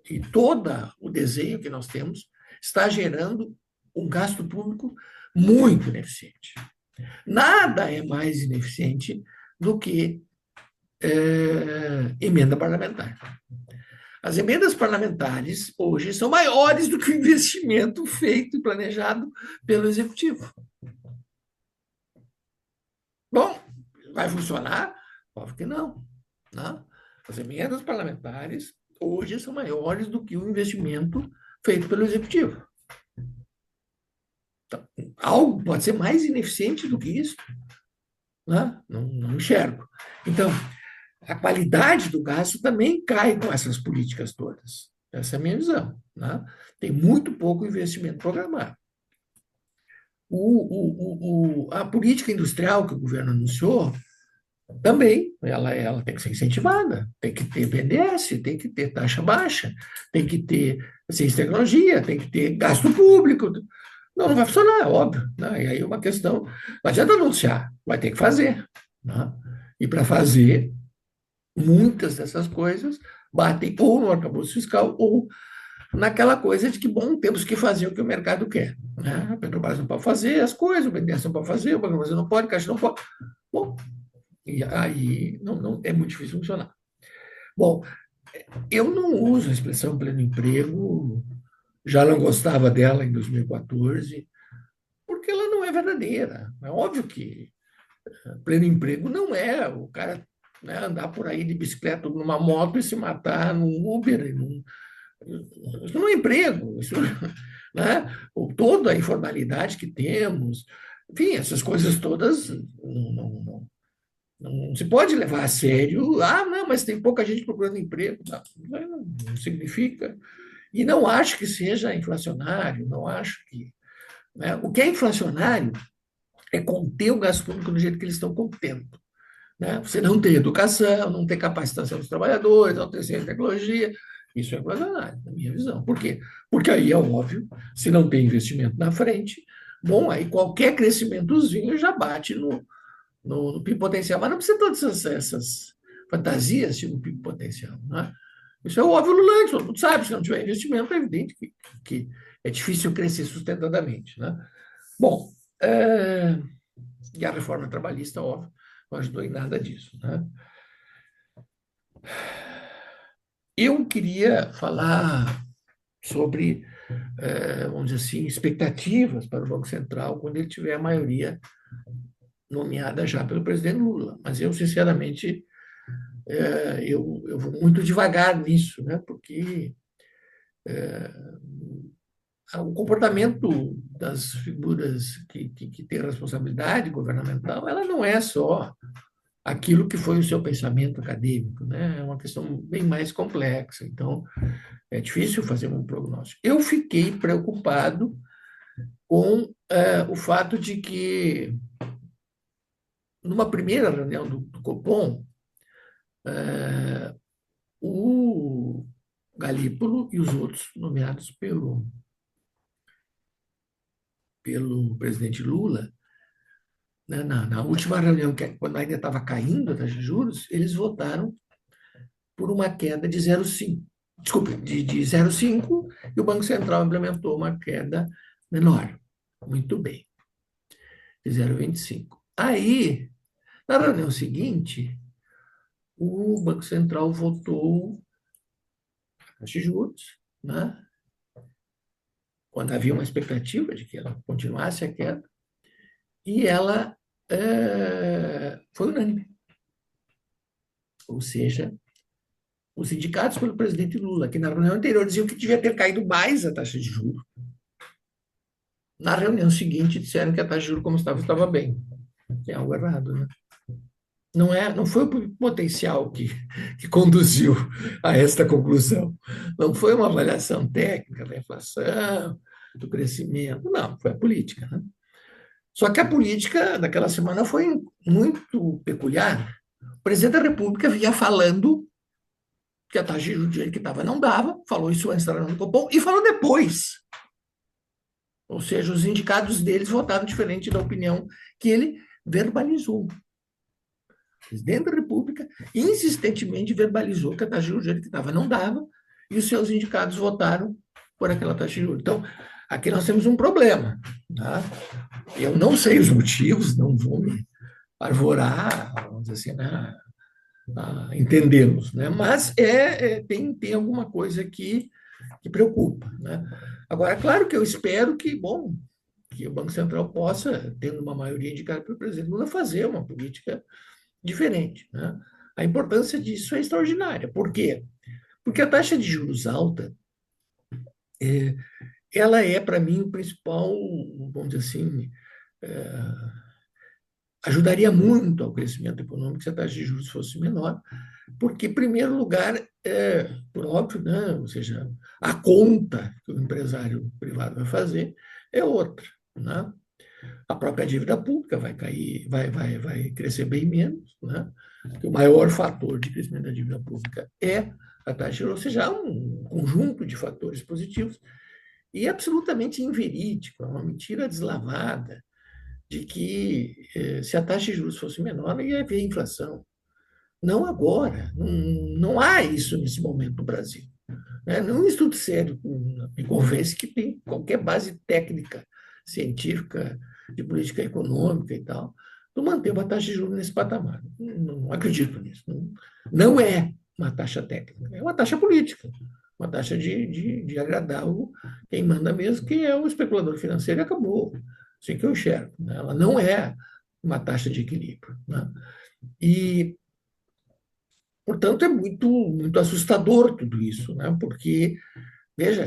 e todo o desenho que nós temos está gerando um gasto público muito ineficiente. Nada é mais ineficiente do que emenda parlamentar. As emendas parlamentares hoje são maiores do que o investimento feito e planejado pelo Executivo. Bom, vai funcionar? Óbvio que não. Não. As emendas parlamentares hoje são maiores do que o investimento feito pelo Executivo. Então, algo pode ser mais ineficiente do que isso? Não enxergo. Então, a qualidade do gasto também cai com essas políticas todas. Essa é a minha visão. Tem muito pouco investimento programado. A política industrial que o governo anunciou também, ela tem que ser incentivada, tem que ter BNDES, tem que ter taxa baixa, tem que ter ciência e tecnologia, tem que ter gasto público. Não vai funcionar, é óbvio. E aí é uma questão, não adianta anunciar, vai ter que fazer. E para fazer, muitas dessas coisas batem ou no arcabouço fiscal ou naquela coisa de que, bom, temos que fazer o que o mercado quer. A Petrobras não pode fazer as coisas, o BNDES não pode fazer, o Banco do Brasil não pode, a Caixa não pode. Bom, e aí não é muito difícil funcionar. Bom, eu não uso a expressão pleno emprego, já não gostava dela em 2014, porque ela não é verdadeira. É óbvio que pleno emprego não é o cara andar por aí de bicicleta numa moto e se matar num Uber. Isso não é emprego. Isso, toda a informalidade que temos, enfim, essas coisas todas não se pode levar a sério. Não, mas tem pouca gente procurando emprego. Não significa. E não acho que seja inflacionário, não acho que. O que é inflacionário é conter o gasto público do jeito que eles estão contendo. Você não tem educação, não tem capacitação dos trabalhadores, não tem ciência e tecnologia. Isso é inflacionário, na minha visão. Por quê? Porque aí é óbvio, se não tem investimento na frente, bom, aí qualquer crescimentozinho já bate no PIB potencial. Mas não precisa todas essas fantasias tipo PIB potencial. Isso é óbvio no lanche, todo mundo sabe, se não tiver investimento, é evidente que é difícil crescer sustentadamente. Bom, e a reforma trabalhista, óbvio, não ajudou em nada disso. Eu queria falar sobre, vamos dizer assim, expectativas para o Banco Central quando ele tiver a maioria nomeada já pelo presidente Lula. Mas eu, sinceramente, eu vou muito devagar nisso, porque o comportamento das figuras que têm responsabilidade governamental, ela não é só aquilo que foi o seu pensamento acadêmico, é uma questão bem mais complexa. Então, é difícil fazer um prognóstico. Eu fiquei preocupado com o fato de que, numa primeira reunião do Copom, o Galípolo e os outros nomeados pelo presidente Lula, na última reunião, quando ainda estava caindo a taxa de juros, eles votaram por uma queda de 0,5. Desculpe, de 0,5, e o Banco Central implementou uma queda menor. Muito bem, de 0,25. Aí, na reunião seguinte, o Banco Central votou a taxa de juros, quando havia uma expectativa de que ela continuasse a queda, e ela foi unânime. Ou seja, os sindicatos pelo presidente Lula, que na reunião anterior diziam que devia ter caído mais a taxa de juros, na reunião seguinte disseram que a taxa de juros como estava bem. Tem algo errado, Não foi o potencial que conduziu a esta conclusão. Não foi uma avaliação técnica da inflação, do crescimento. Não, foi a política. Só que a política daquela semana foi muito peculiar. O presidente da República vinha falando que a taxa de juros do jeito que estava não dava, falou isso antes da reunião do Copom e falou depois. Ou seja, os indicados deles votaram diferente da opinião que ele verbalizou. O presidente da República insistentemente verbalizou que a taxa de juros do jeito que estava não dava e os seus indicados votaram por aquela taxa de juros. Então, aqui nós temos um problema. Tá? Eu não sei os motivos, não vou me arvorar, vamos dizer assim, entendê-los, né? Mas tem alguma coisa que preocupa, né? Agora, é claro que eu espero que, bom, que o Banco Central possa, tendo uma maioria indicada pelo presidente Lula, fazer uma política diferente, né? A importância disso é extraordinária. Por quê? Porque a taxa de juros alta, ela é, para mim, o principal, vamos dizer assim, ajudaria muito ao crescimento econômico se a taxa de juros fosse menor, porque, em primeiro lugar, por óbvio, né? Ou seja, a conta que o empresário privado vai fazer é outra, né? A própria dívida pública vai cair, vai crescer bem menos, né? Porque o maior fator de crescimento da dívida pública é a taxa de juros, ou seja, há um conjunto de fatores positivos e absolutamente inverídico, é uma mentira deslavada de que se a taxa de juros fosse menor, ia haver inflação. Não agora, não há isso nesse momento no Brasil. Né? Nenhum estudo sério me convence que tem qualquer base técnica, científica, de política econômica e tal, de manter uma taxa de juros nesse patamar. Não acredito nisso. Não é uma taxa técnica, é uma taxa política, uma taxa de agradar quem manda mesmo, que é o especulador financeiro, e acabou. Assim que eu enxergo. Né? Ela não é uma taxa de equilíbrio. Né? E, portanto, é muito, muito assustador tudo isso, né? Porque, veja,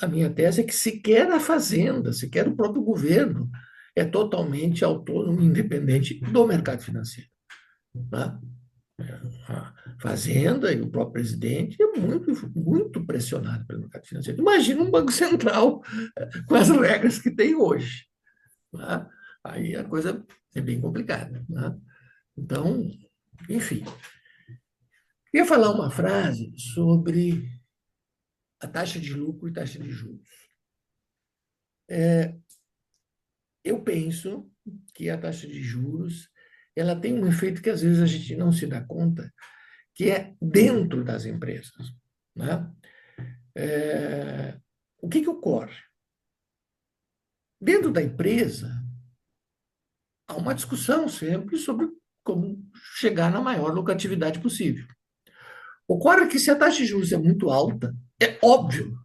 a minha tese é que sequer a Fazenda, sequer o próprio governo é totalmente autônomo e independente do mercado financeiro. Né? A Fazenda e o próprio presidente é muito, muito pressionado pelo mercado financeiro. Imagina um Banco Central com as regras que tem hoje. Né? Aí a coisa é bem complicada. Né? Então, enfim. Queria falar uma frase sobre a taxa de lucro e taxa de juros. Eu penso que a taxa de juros ela tem um efeito que às vezes a gente não se dá conta, que é dentro das empresas. Né? O que ocorre? Dentro da empresa, há uma discussão sempre sobre como chegar na maior lucratividade possível. Ocorre que se a taxa de juros é muito alta, é óbvio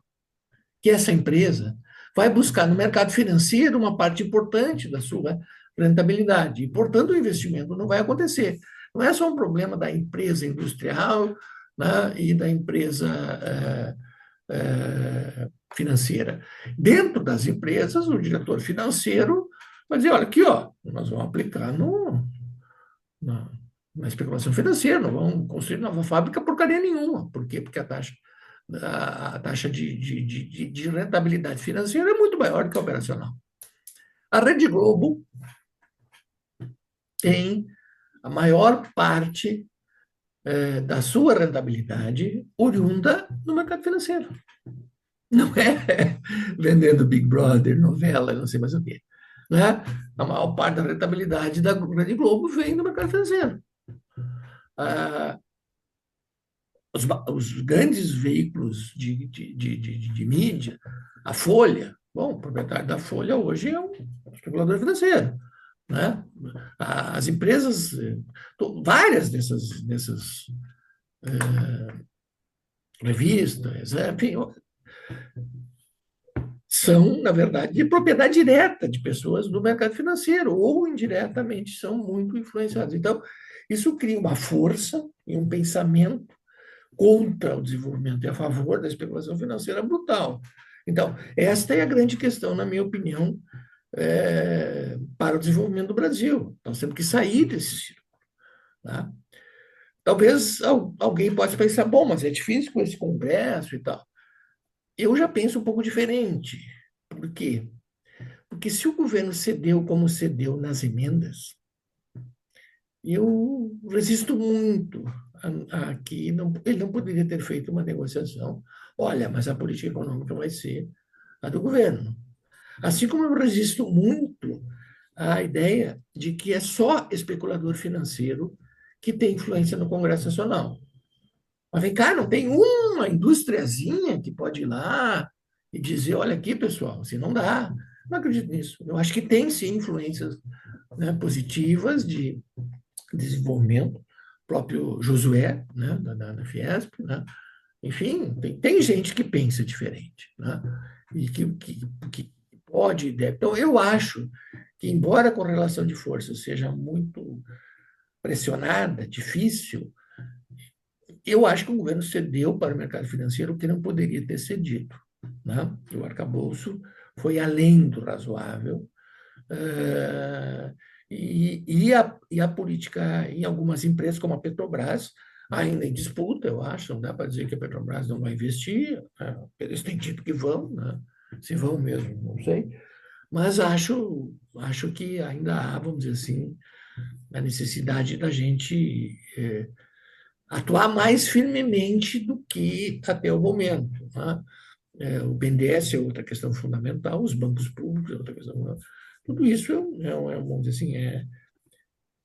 que essa empresa vai buscar no mercado financeiro uma parte importante da sua rentabilidade. E, portanto, o investimento não vai acontecer. Não é só um problema da empresa industrial, né, e da empresa financeira. Dentro das empresas, o diretor financeiro vai dizer, olha, aqui, ó, nós vamos aplicar na especulação financeira, não vamos construir nova fábrica porcaria nenhuma. Por quê? Porque a taxa de rentabilidade financeira é muito maior que a operacional. A Rede Globo tem a maior parte da sua rentabilidade oriunda no mercado financeiro. Não é vendendo Big Brother, novela, não sei mais o quê. Né? A maior parte da rentabilidade da Rede Globo vem do mercado financeiro. Os grandes veículos de mídia, a Folha, bom, o proprietário da Folha hoje é um especulador financeiro. Né? As empresas, várias dessas revistas, enfim, são, na verdade, de propriedade direta de pessoas do mercado financeiro, ou indiretamente são muito influenciadas. Então, isso cria uma força e um pensamento contra o desenvolvimento e a favor da especulação financeira brutal. Então, esta é a grande questão, na minha opinião, para o desenvolvimento do Brasil. Nós temos que sair desse círculo. Tá? Talvez alguém possa pensar, bom, mas é difícil com esse Congresso e tal. Eu já penso um pouco diferente. Por quê? Porque se o governo cedeu como cedeu nas emendas, eu resisto muito aqui ele não poderia ter feito uma negociação. Olha, mas a política econômica vai ser a do governo. Assim como eu resisto muito à ideia de que é só especulador financeiro que tem influência no Congresso Nacional. Mas vem cá, não tem uma indústriazinha que pode ir lá e dizer, olha aqui, pessoal, assim não dá. Não acredito nisso. Eu acho que tem sim influências, né, positivas de desenvolvimento. O próprio Josué, né, da Fiesp, né? Enfim, tem gente que pensa diferente, né? E que pode e deve. Então, eu acho que, embora a correlação de forças seja muito pressionada, difícil, eu acho que o governo cedeu para o mercado financeiro o que não poderia ter cedido, né? O arcabouço foi além do razoável. E a política em algumas empresas, como a Petrobras, ainda em disputa, eu acho. Não dá para dizer que a Petrobras não vai investir, né? Eles têm dito que vão, né? Se vão mesmo, não sei. Mas acho que ainda há, vamos dizer assim, a necessidade da gente atuar mais firmemente do que até o momento, né? O BNDES é outra questão fundamental, os bancos públicos é outra questão fundamental. Tudo isso vamos dizer assim, é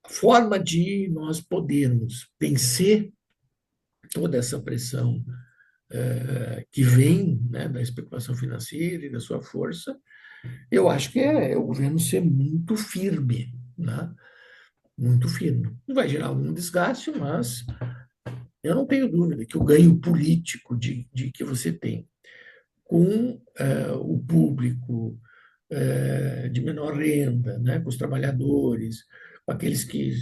a forma de nós podermos vencer toda essa pressão que vem, né, da especulação financeira e da sua força. Eu acho que é o governo ser muito firme, né? Muito firme. Vai gerar algum desgaste, mas eu não tenho dúvida que o ganho político de que você tem com o público de menor renda, né, com os trabalhadores, com aqueles que,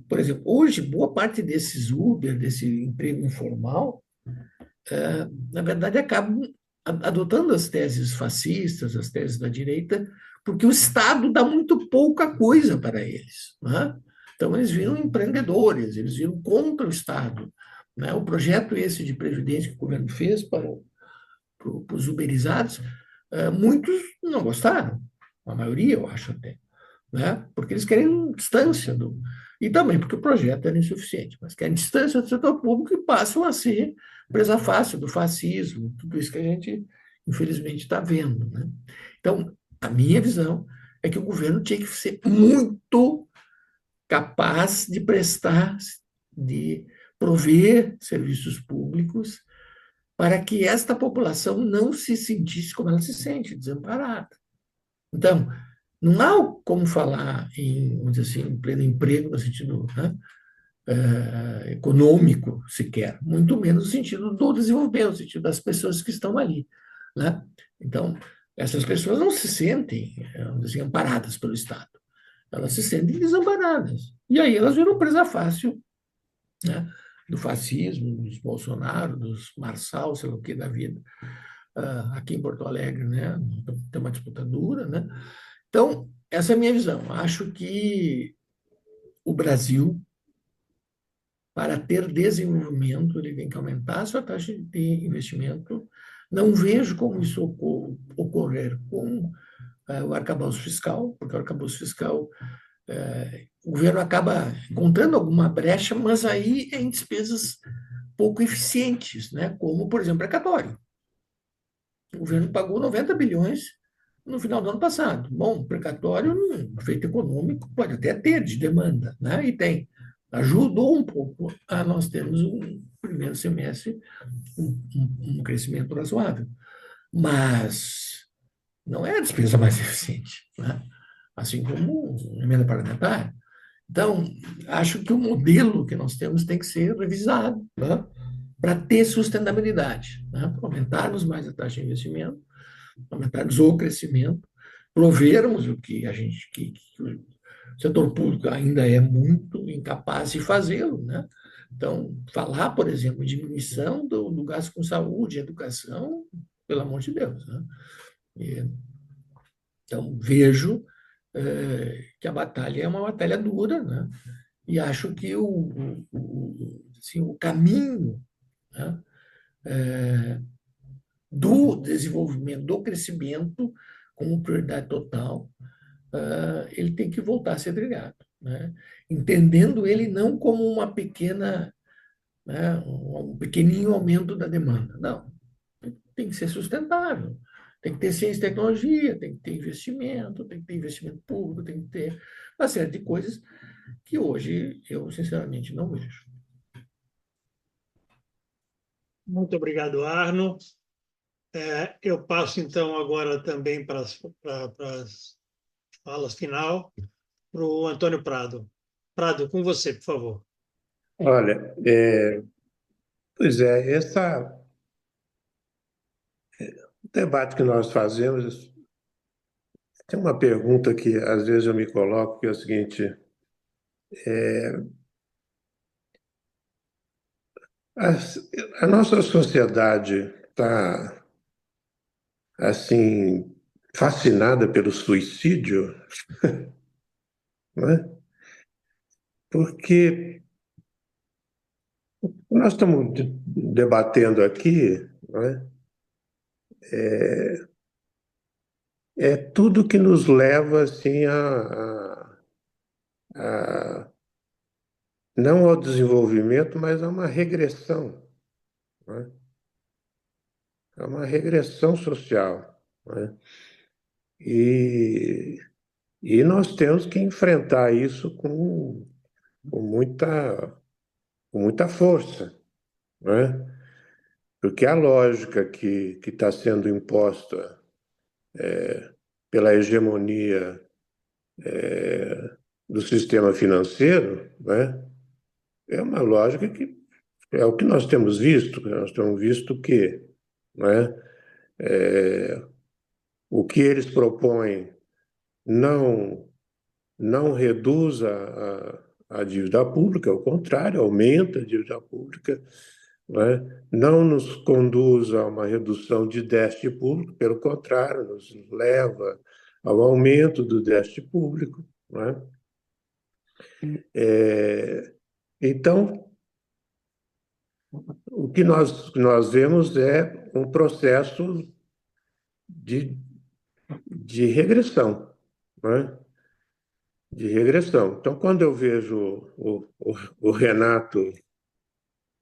por exemplo, hoje, boa parte desses Uber, desse emprego informal, na verdade, acabam adotando as teses fascistas, as teses da direita, porque o Estado dá muito pouca coisa para eles, né? Então, eles viram empreendedores, eles viram contra o Estado, né? O projeto esse de previdência que o governo fez para os uberizados, muitos não gostaram, a maioria, eu acho até, né? Porque eles querem distância e também porque o projeto era insuficiente, mas querem distância do setor público e passam a ser presa fácil do fascismo, tudo isso que a gente, infelizmente, está vendo, né? Então, a minha visão é que o governo tinha que ser muito capaz de prestar, de prover serviços públicos para que esta população não se sentisse como ela se sente, desamparada. Então, não há como falar em, vamos dizer assim, em pleno emprego no sentido, né, econômico sequer, muito menos no sentido do desenvolvimento, no sentido das pessoas que estão ali, né? Então, essas pessoas não se sentem, vamos dizer assim, amparadas pelo Estado. Elas se sentem desamparadas. E aí elas viram presa fácil, né, do fascismo, dos Bolsonaro, dos Marçal, sei lá o que da vida, aqui em Porto Alegre, né? Tem uma disputa dura, né? Então, essa é a minha visão. Acho que o Brasil, para ter desenvolvimento, ele tem que aumentar a sua taxa de investimento. Não vejo como isso ocorrer com o arcabouço fiscal, porque o arcabouço fiscal, o governo acaba encontrando alguma brecha, mas aí é em despesas pouco eficientes, né? Como, por exemplo, precatório. O governo pagou 90 bilhões no final do ano passado. Bom, precatório, efeito econômico, pode até ter de demanda, né? E tem. Ajudou um pouco a nós termos um primeiro semestre, um crescimento razoável. Mas não é a despesa mais eficiente, né? Assim como a emenda parlamentar. Então, acho que o modelo que nós temos tem que ser revisado, né? Para ter sustentabilidade, né? Aumentarmos mais a taxa de investimento, aumentarmos o crescimento, provermos o que a gente, que o setor público ainda é muito incapaz de fazê-lo, né? Então, falar, por exemplo, diminuição do gasto com saúde, educação, pelo amor de Deus, né? Então, vejo que a batalha é uma batalha dura, né? E acho que assim, o caminho, né, do desenvolvimento, do crescimento como prioridade total, ele tem que voltar a ser trilhado. né? Entendendo ele não como uma pequena, né, um pequeninho aumento da demanda. Não, tem que ser sustentável. Tem que ter ciência e tecnologia, tem que ter investimento, tem que ter investimento público, tem que ter uma série de coisas que hoje eu, sinceramente, não vejo. Muito obrigado, Arno. Eu passo, então, agora também para as falas final para o Antônio Prado. Prado, com você, por favor. Olha, pois é, esse debate que nós fazemos, tem uma pergunta que às vezes eu me coloco, que é o seguinte: a, a nossa sociedade está assim fascinada pelo suicídio, né? Porque nós estamos debatendo aqui, né? É tudo que nos leva assim a não ao desenvolvimento, mas a uma regressão, né? A uma regressão social, né? E, e nós temos que enfrentar isso com muita força, né? Porque a lógica que está sendo imposta pela hegemonia do sistema financeiro, né, é uma lógica que é o que nós temos visto. Nós temos visto que, né, o que eles propõem não não reduz a dívida pública, ao contrário, aumenta a dívida pública, né? Não nos conduz a uma redução de déficit público, pelo contrário, nos leva ao aumento do déficit público, né? Então, o que nós vemos é um processo de, de regressão, né? De regressão. Então, quando eu vejo o Renato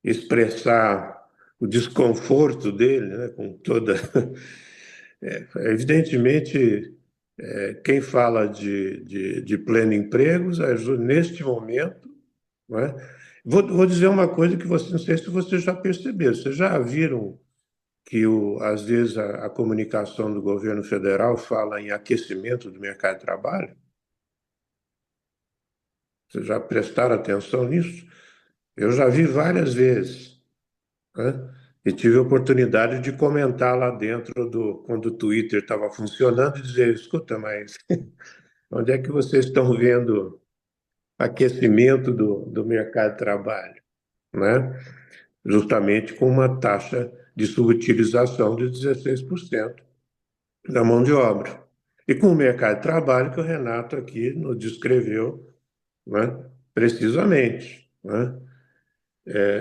expressar o desconforto dele, né, com toda. Evidentemente, quem fala de pleno emprego, neste momento, né, vou dizer uma coisa que você, não sei se vocês já perceberam. Vocês já viram que, às vezes, a comunicação do governo federal fala em aquecimento do mercado de trabalho? Vocês já prestaram atenção nisso? Eu já vi várias vezes, né? E tive a oportunidade de comentar lá dentro quando o Twitter estava funcionando, e dizer: escuta, mas onde é que vocês estão vendo aquecimento do mercado de trabalho, né? Justamente com uma taxa de subutilização de 16% da mão de obra. E com o mercado de trabalho que o Renato aqui nos descreveu, né? Precisamente, né?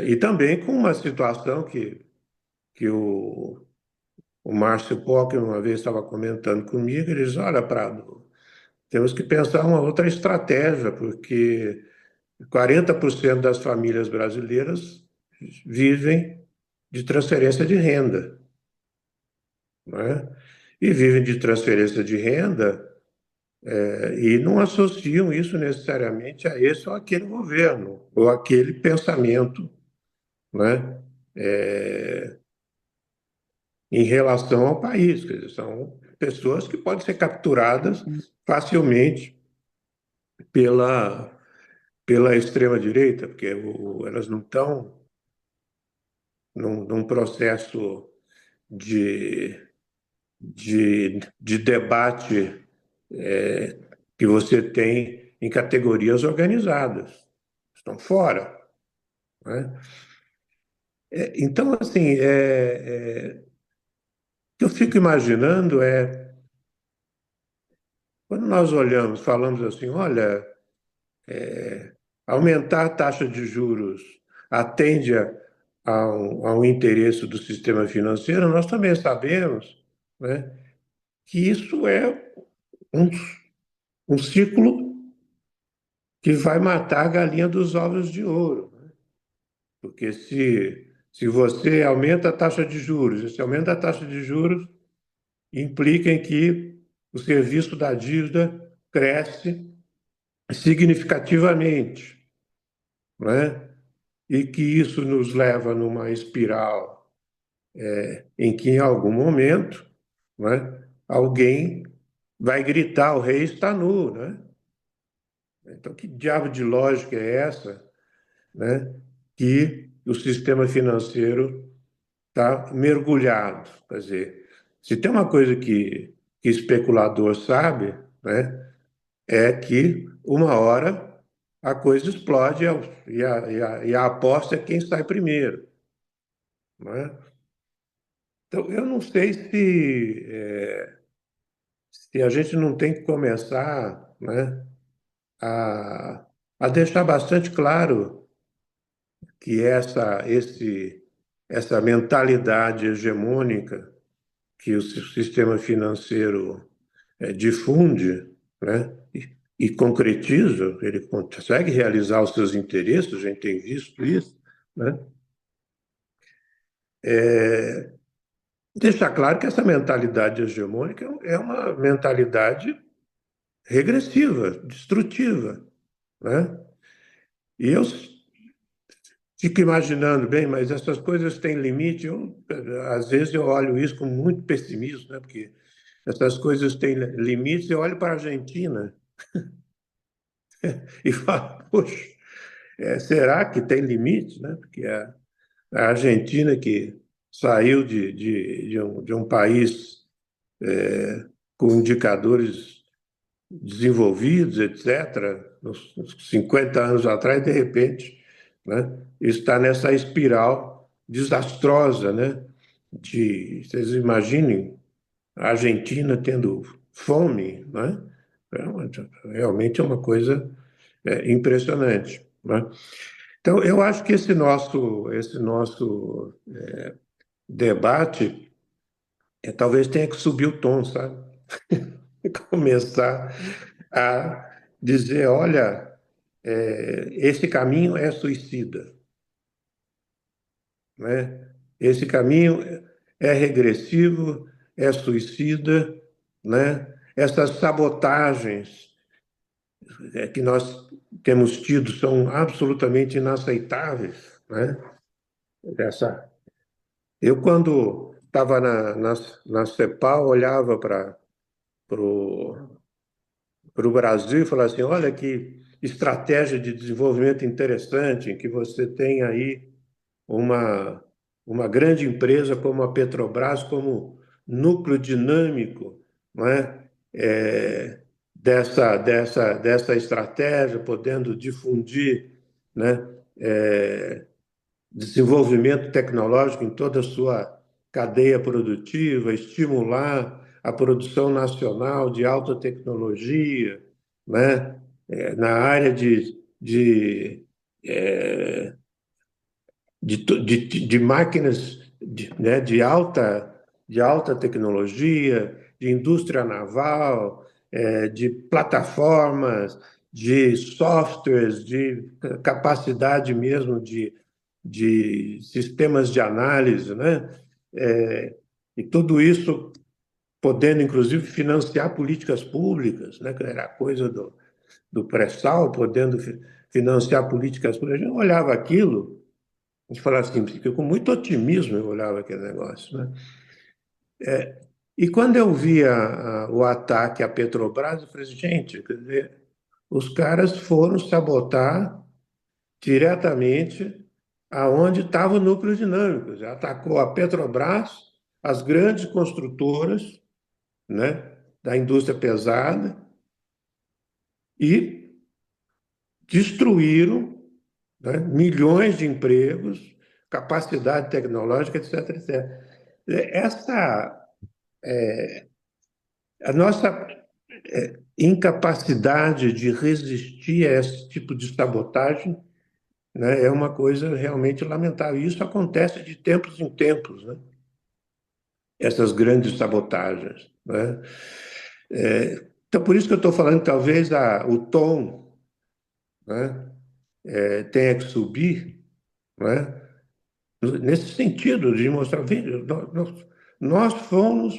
E também com uma situação que o Márcio Pocker uma vez estava comentando comigo. Ele disse: olha, Prado, temos que pensar uma outra estratégia, porque 40% das famílias brasileiras vivem de transferência de renda, né? E vivem de transferência de renda, e não associam isso necessariamente a esse ou aquele governo, ou aquele pensamento, né? Em relação ao país. Quer dizer, são pessoas que podem ser capturadas facilmente pela, pela extrema-direita, porque elas não estão num processo de, de debate que você tem em categorias organizadas. Estão fora, né? Então, assim, o que eu fico imaginando quando nós olhamos, falamos assim: olha, aumentar a taxa de juros atende a um interesse do sistema financeiro. Nós também sabemos, né, que isso é um, um ciclo que vai matar a galinha dos ovos de ouro, né? Porque se você aumenta a taxa de juros, e se aumenta a taxa de juros, implica em que o serviço da dívida cresce significativamente, né? E que isso nos leva numa espiral em que, em algum momento, né, alguém vai gritar: o rei está nu, né? Então, que diabo de lógica é essa, né, que o sistema financeiro está mergulhado? Quer dizer, se tem uma coisa que especulador sabe, né, é que uma hora a coisa explode e a aposta é quem sai primeiro, né? Então, eu não sei se a gente não tem que começar, né, a deixar bastante claro que essa mentalidade hegemônica que o sistema financeiro difunde, né, e concretiza, ele consegue realizar os seus interesses, a gente tem visto isso, né? Deixar claro que essa mentalidade hegemônica é uma mentalidade regressiva, destrutiva, né? E eu fico imaginando, bem, mas essas coisas têm limite. Às vezes eu olho isso com muito pessimismo, né? Porque essas coisas têm limites. Eu olho para a Argentina e falo, poxa, será que tem limite, né? Porque a Argentina que saiu de um país com indicadores desenvolvidos, etc., uns 50 anos atrás, de repente, né, está nessa espiral desastrosa, né? Vocês imaginem a Argentina tendo fome, né? Realmente é uma coisa impressionante, né? Então, eu acho que esse nosso debate talvez tenha que subir o tom, sabe? Começar a dizer, olha, esse caminho é suicida, né? Esse caminho é regressivo, é suicida, né? Essas sabotagens que nós temos tido são absolutamente inaceitáveis, né? Eu, quando estava na CEPAL, olhava para o Brasil e falava assim: olha que estratégia de desenvolvimento interessante, em que você tem aí uma, uma grande empresa como a Petrobras, como núcleo dinâmico, não é? Dessa estratégia, podendo difundir, né? Desenvolvimento tecnológico em toda a sua cadeia produtiva, estimular a produção nacional de alta tecnologia, né? Na área eh, de máquinas né, de alta tecnologia, de indústria naval, de plataformas, de softwares, de capacidade mesmo de sistemas de análise, né? E tudo isso podendo, inclusive, financiar políticas públicas, né? Que era a coisa do pré-sal, podendo financiar políticas públicas. A gente olhava aquilo e falava assim, com muito otimismo eu olhava aquele negócio, né? E quando eu via o ataque à Petrobras, eu falei assim, gente, quer dizer, os caras foram sabotar diretamente aonde estava o núcleo dinâmico. Já atacou a Petrobras, as grandes construtoras, né, da indústria pesada e destruíram, né, milhões de empregos, capacidade tecnológica, etc, etc. A nossa incapacidade de resistir a esse tipo de sabotagem, né, é uma coisa realmente lamentável. Isso acontece de tempos em tempos, né? Essas grandes sabotagens, né? Então, por isso que eu estou falando, talvez o tom né, tenha que subir, né, nesse sentido de mostrar, veja, nós fomos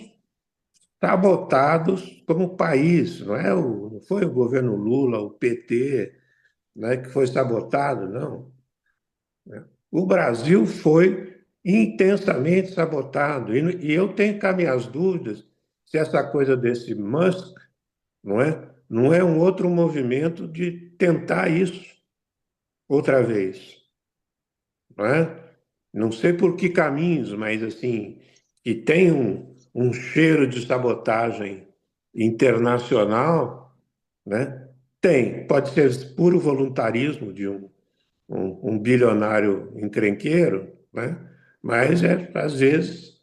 sabotados como país, não foi o governo Lula, o PT, né, que foi sabotado, não. O Brasil foi intensamente sabotado. E eu tenho cá minhas dúvidas se essa coisa desse Musk não é um outro movimento de tentar isso outra vez. Não é? Não sei por que caminhos, mas assim, que tem um cheiro de sabotagem internacional, né? Tem. Pode ser puro voluntarismo de um bilionário encrenqueiro, né? Mas às vezes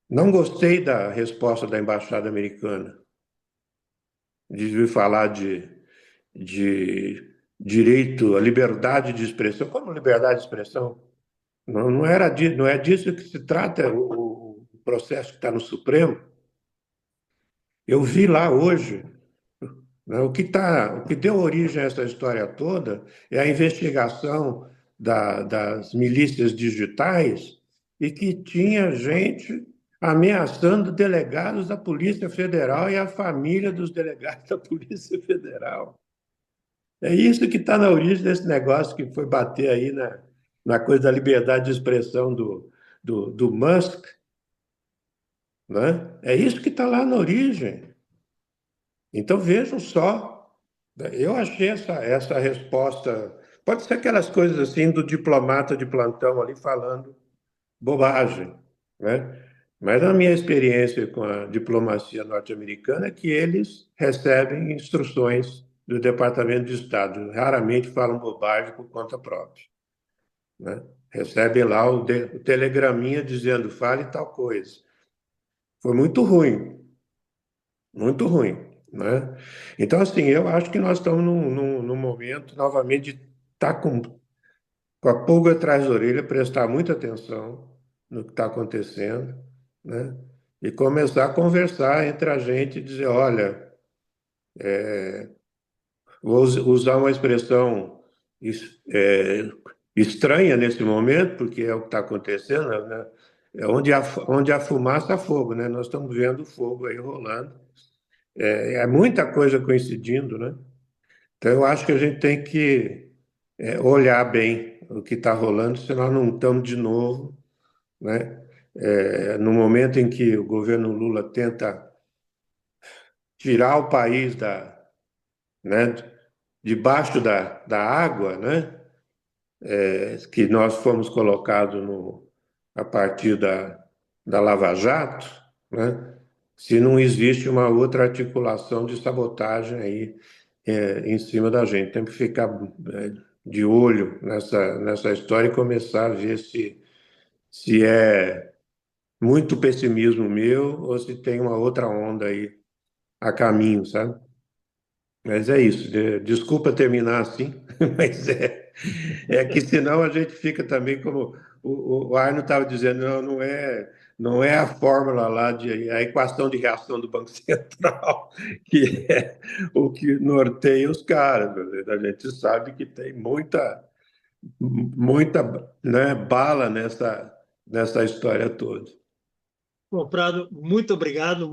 não gostei da resposta da embaixada americana. De falar de direito à liberdade de expressão. Como liberdade de expressão? Não é disso que se trata o processo que está no Supremo. Eu vi lá hoje, né, o que deu origem a essa história toda é a investigação das milícias digitais e que tinha gente ameaçando delegados da Polícia Federal e a família dos delegados da Polícia Federal. É isso que está na origem desse negócio que foi bater aí na coisa da liberdade de expressão do Musk, né? É isso que está lá na origem. Então vejam só, eu achei essa resposta. Pode ser aquelas coisas assim do diplomata de plantão ali falando bobagem, né? Mas a minha experiência com a diplomacia norte-americana é que eles recebem instruções do Departamento de Estado, raramente falam bobagem por conta própria, né? Recebem lá o telegraminha dizendo fale tal coisa. Foi muito ruim, muito ruim, né? Então, assim, eu acho que nós estamos num momento, novamente, de estar com a pulga atrás da orelha, prestar muita atenção no que está acontecendo, né? E começar a conversar entre a gente e dizer, olha, vou usar uma expressão é, estranha nesse momento, porque é o que está acontecendo, né? Onde há fumaça, há fogo, né? Nós estamos vendo o fogo aí rolando. É muita coisa coincidindo, né? Então, eu acho que a gente tem que olhar bem o que está rolando, senão não estamos de novo, né? No momento em que o governo Lula tenta tirar o país né, debaixo da água, né? Que nós fomos colocados a partir da Lava Jato, né? Se não existe uma outra articulação de sabotagem aí em cima da gente. Tem que ficar de olho nessa história e começar a ver se é muito pessimismo meu ou se tem uma outra onda aí a caminho, sabe? Mas é isso. Desculpa terminar assim, mas é que senão a gente fica também como o Arno estava dizendo, não é a fórmula lá a equação de reação do Banco Central que é o que norteia os caras. A gente sabe que tem muita, né, bala nessa história toda. Bom, Prado, muito obrigado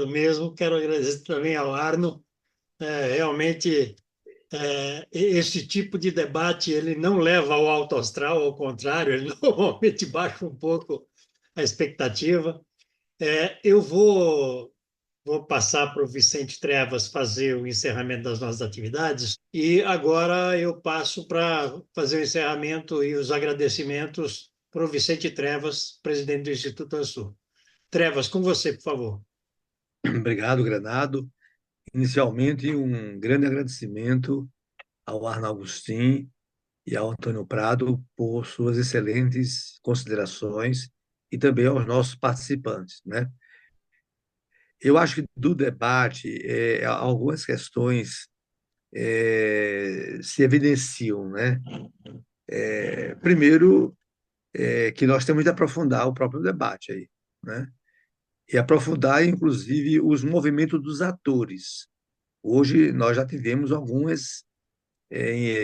mesmo. Quero agradecer também ao Arno. Realmente, esse tipo de debate ele não leva ao alto astral, ao contrário, ele normalmente baixa um pouco a expectativa. Eu vou passar para o Vicente Trevas fazer o encerramento das nossas atividades e agora eu passo para fazer o encerramento e os agradecimentos para o Vicente Trevas, presidente do Instituto Açul. Trevas, com você, por favor. Obrigado, Granado. Inicialmente, um grande agradecimento ao Arno Agostinho e ao Antônio Prado por suas excelentes considerações e também aos nossos participantes, né? Eu acho que do debate, algumas questões se evidenciam, né? Primeiro, que nós temos de aprofundar o próprio debate aí, né? E aprofundar, inclusive, os movimentos dos atores. Hoje nós já tivemos algumas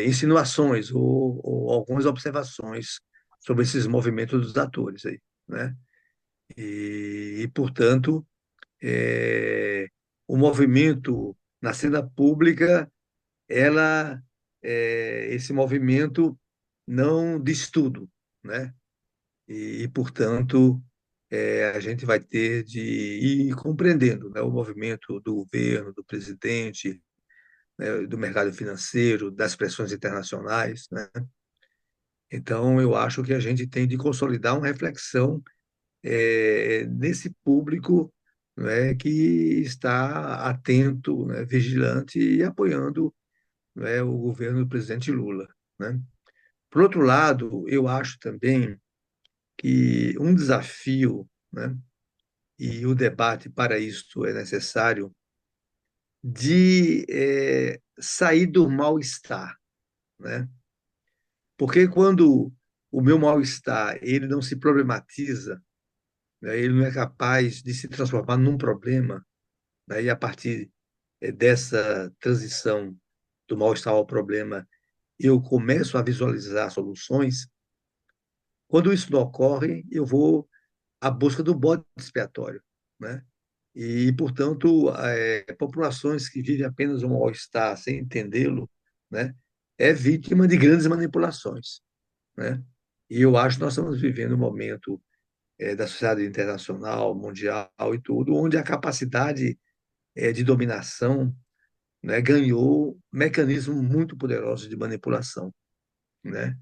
insinuações ou algumas observações sobre esses movimentos dos atores aí, né? Portanto, é, o movimento na cena pública, esse movimento não diz tudo, né? Portanto, a gente vai ter de ir compreendendo, né, o movimento do governo, do presidente, né, do mercado financeiro, das pressões internacionais, né? Então, eu acho que a gente tem de consolidar uma reflexão nesse público, né, que está atento, né, vigilante e apoiando, né, o governo do presidente Lula, né? Por outro lado, eu acho também que um desafio, né, e o debate para isso é necessário, de sair do mal-estar, né? Porque quando o meu mal-estar ele não se problematiza, né, ele não é capaz de se transformar num problema, né, e a partir dessa transição do mal-estar ao problema, eu começo a visualizar soluções. Quando isso não ocorre, eu vou à busca do bode expiatório, né? Portanto, populações que vivem apenas um mal-estar sem entendê-lo, né, é vítima de grandes manipulações, né? E eu acho que nós estamos vivendo um momento da sociedade internacional, mundial e tudo, onde a capacidade de dominação, né, ganhou mecanismos muito poderosos de manipulação, né?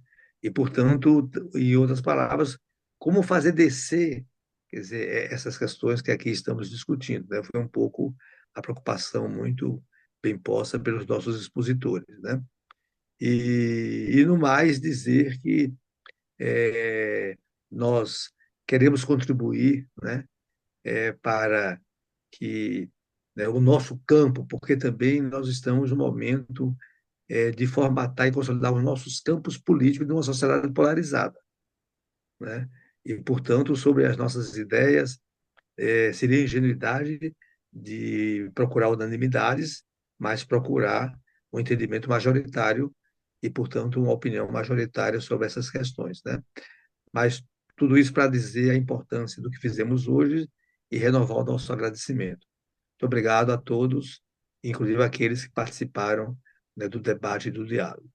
Portanto, em outras palavras, como fazer descer, quer dizer, essas questões que aqui estamos discutindo, né? Foi um pouco a preocupação muito bem posta pelos nossos expositores, né? No mais, dizer que nós queremos contribuir, né, para que, né, o nosso campo, porque também nós estamos no momento de formatar e consolidar os nossos campos políticos de uma sociedade polarizada, né? Portanto, sobre as nossas ideias, seria ingenuidade de procurar unanimidades, mas procurar um entendimento majoritário portanto, uma opinião majoritária sobre essas questões, né? Mas tudo isso para dizer a importância do que fizemos hoje e renovar o nosso agradecimento. Muito obrigado a todos, inclusive aqueles que participaram, né, do debate e do diálogo.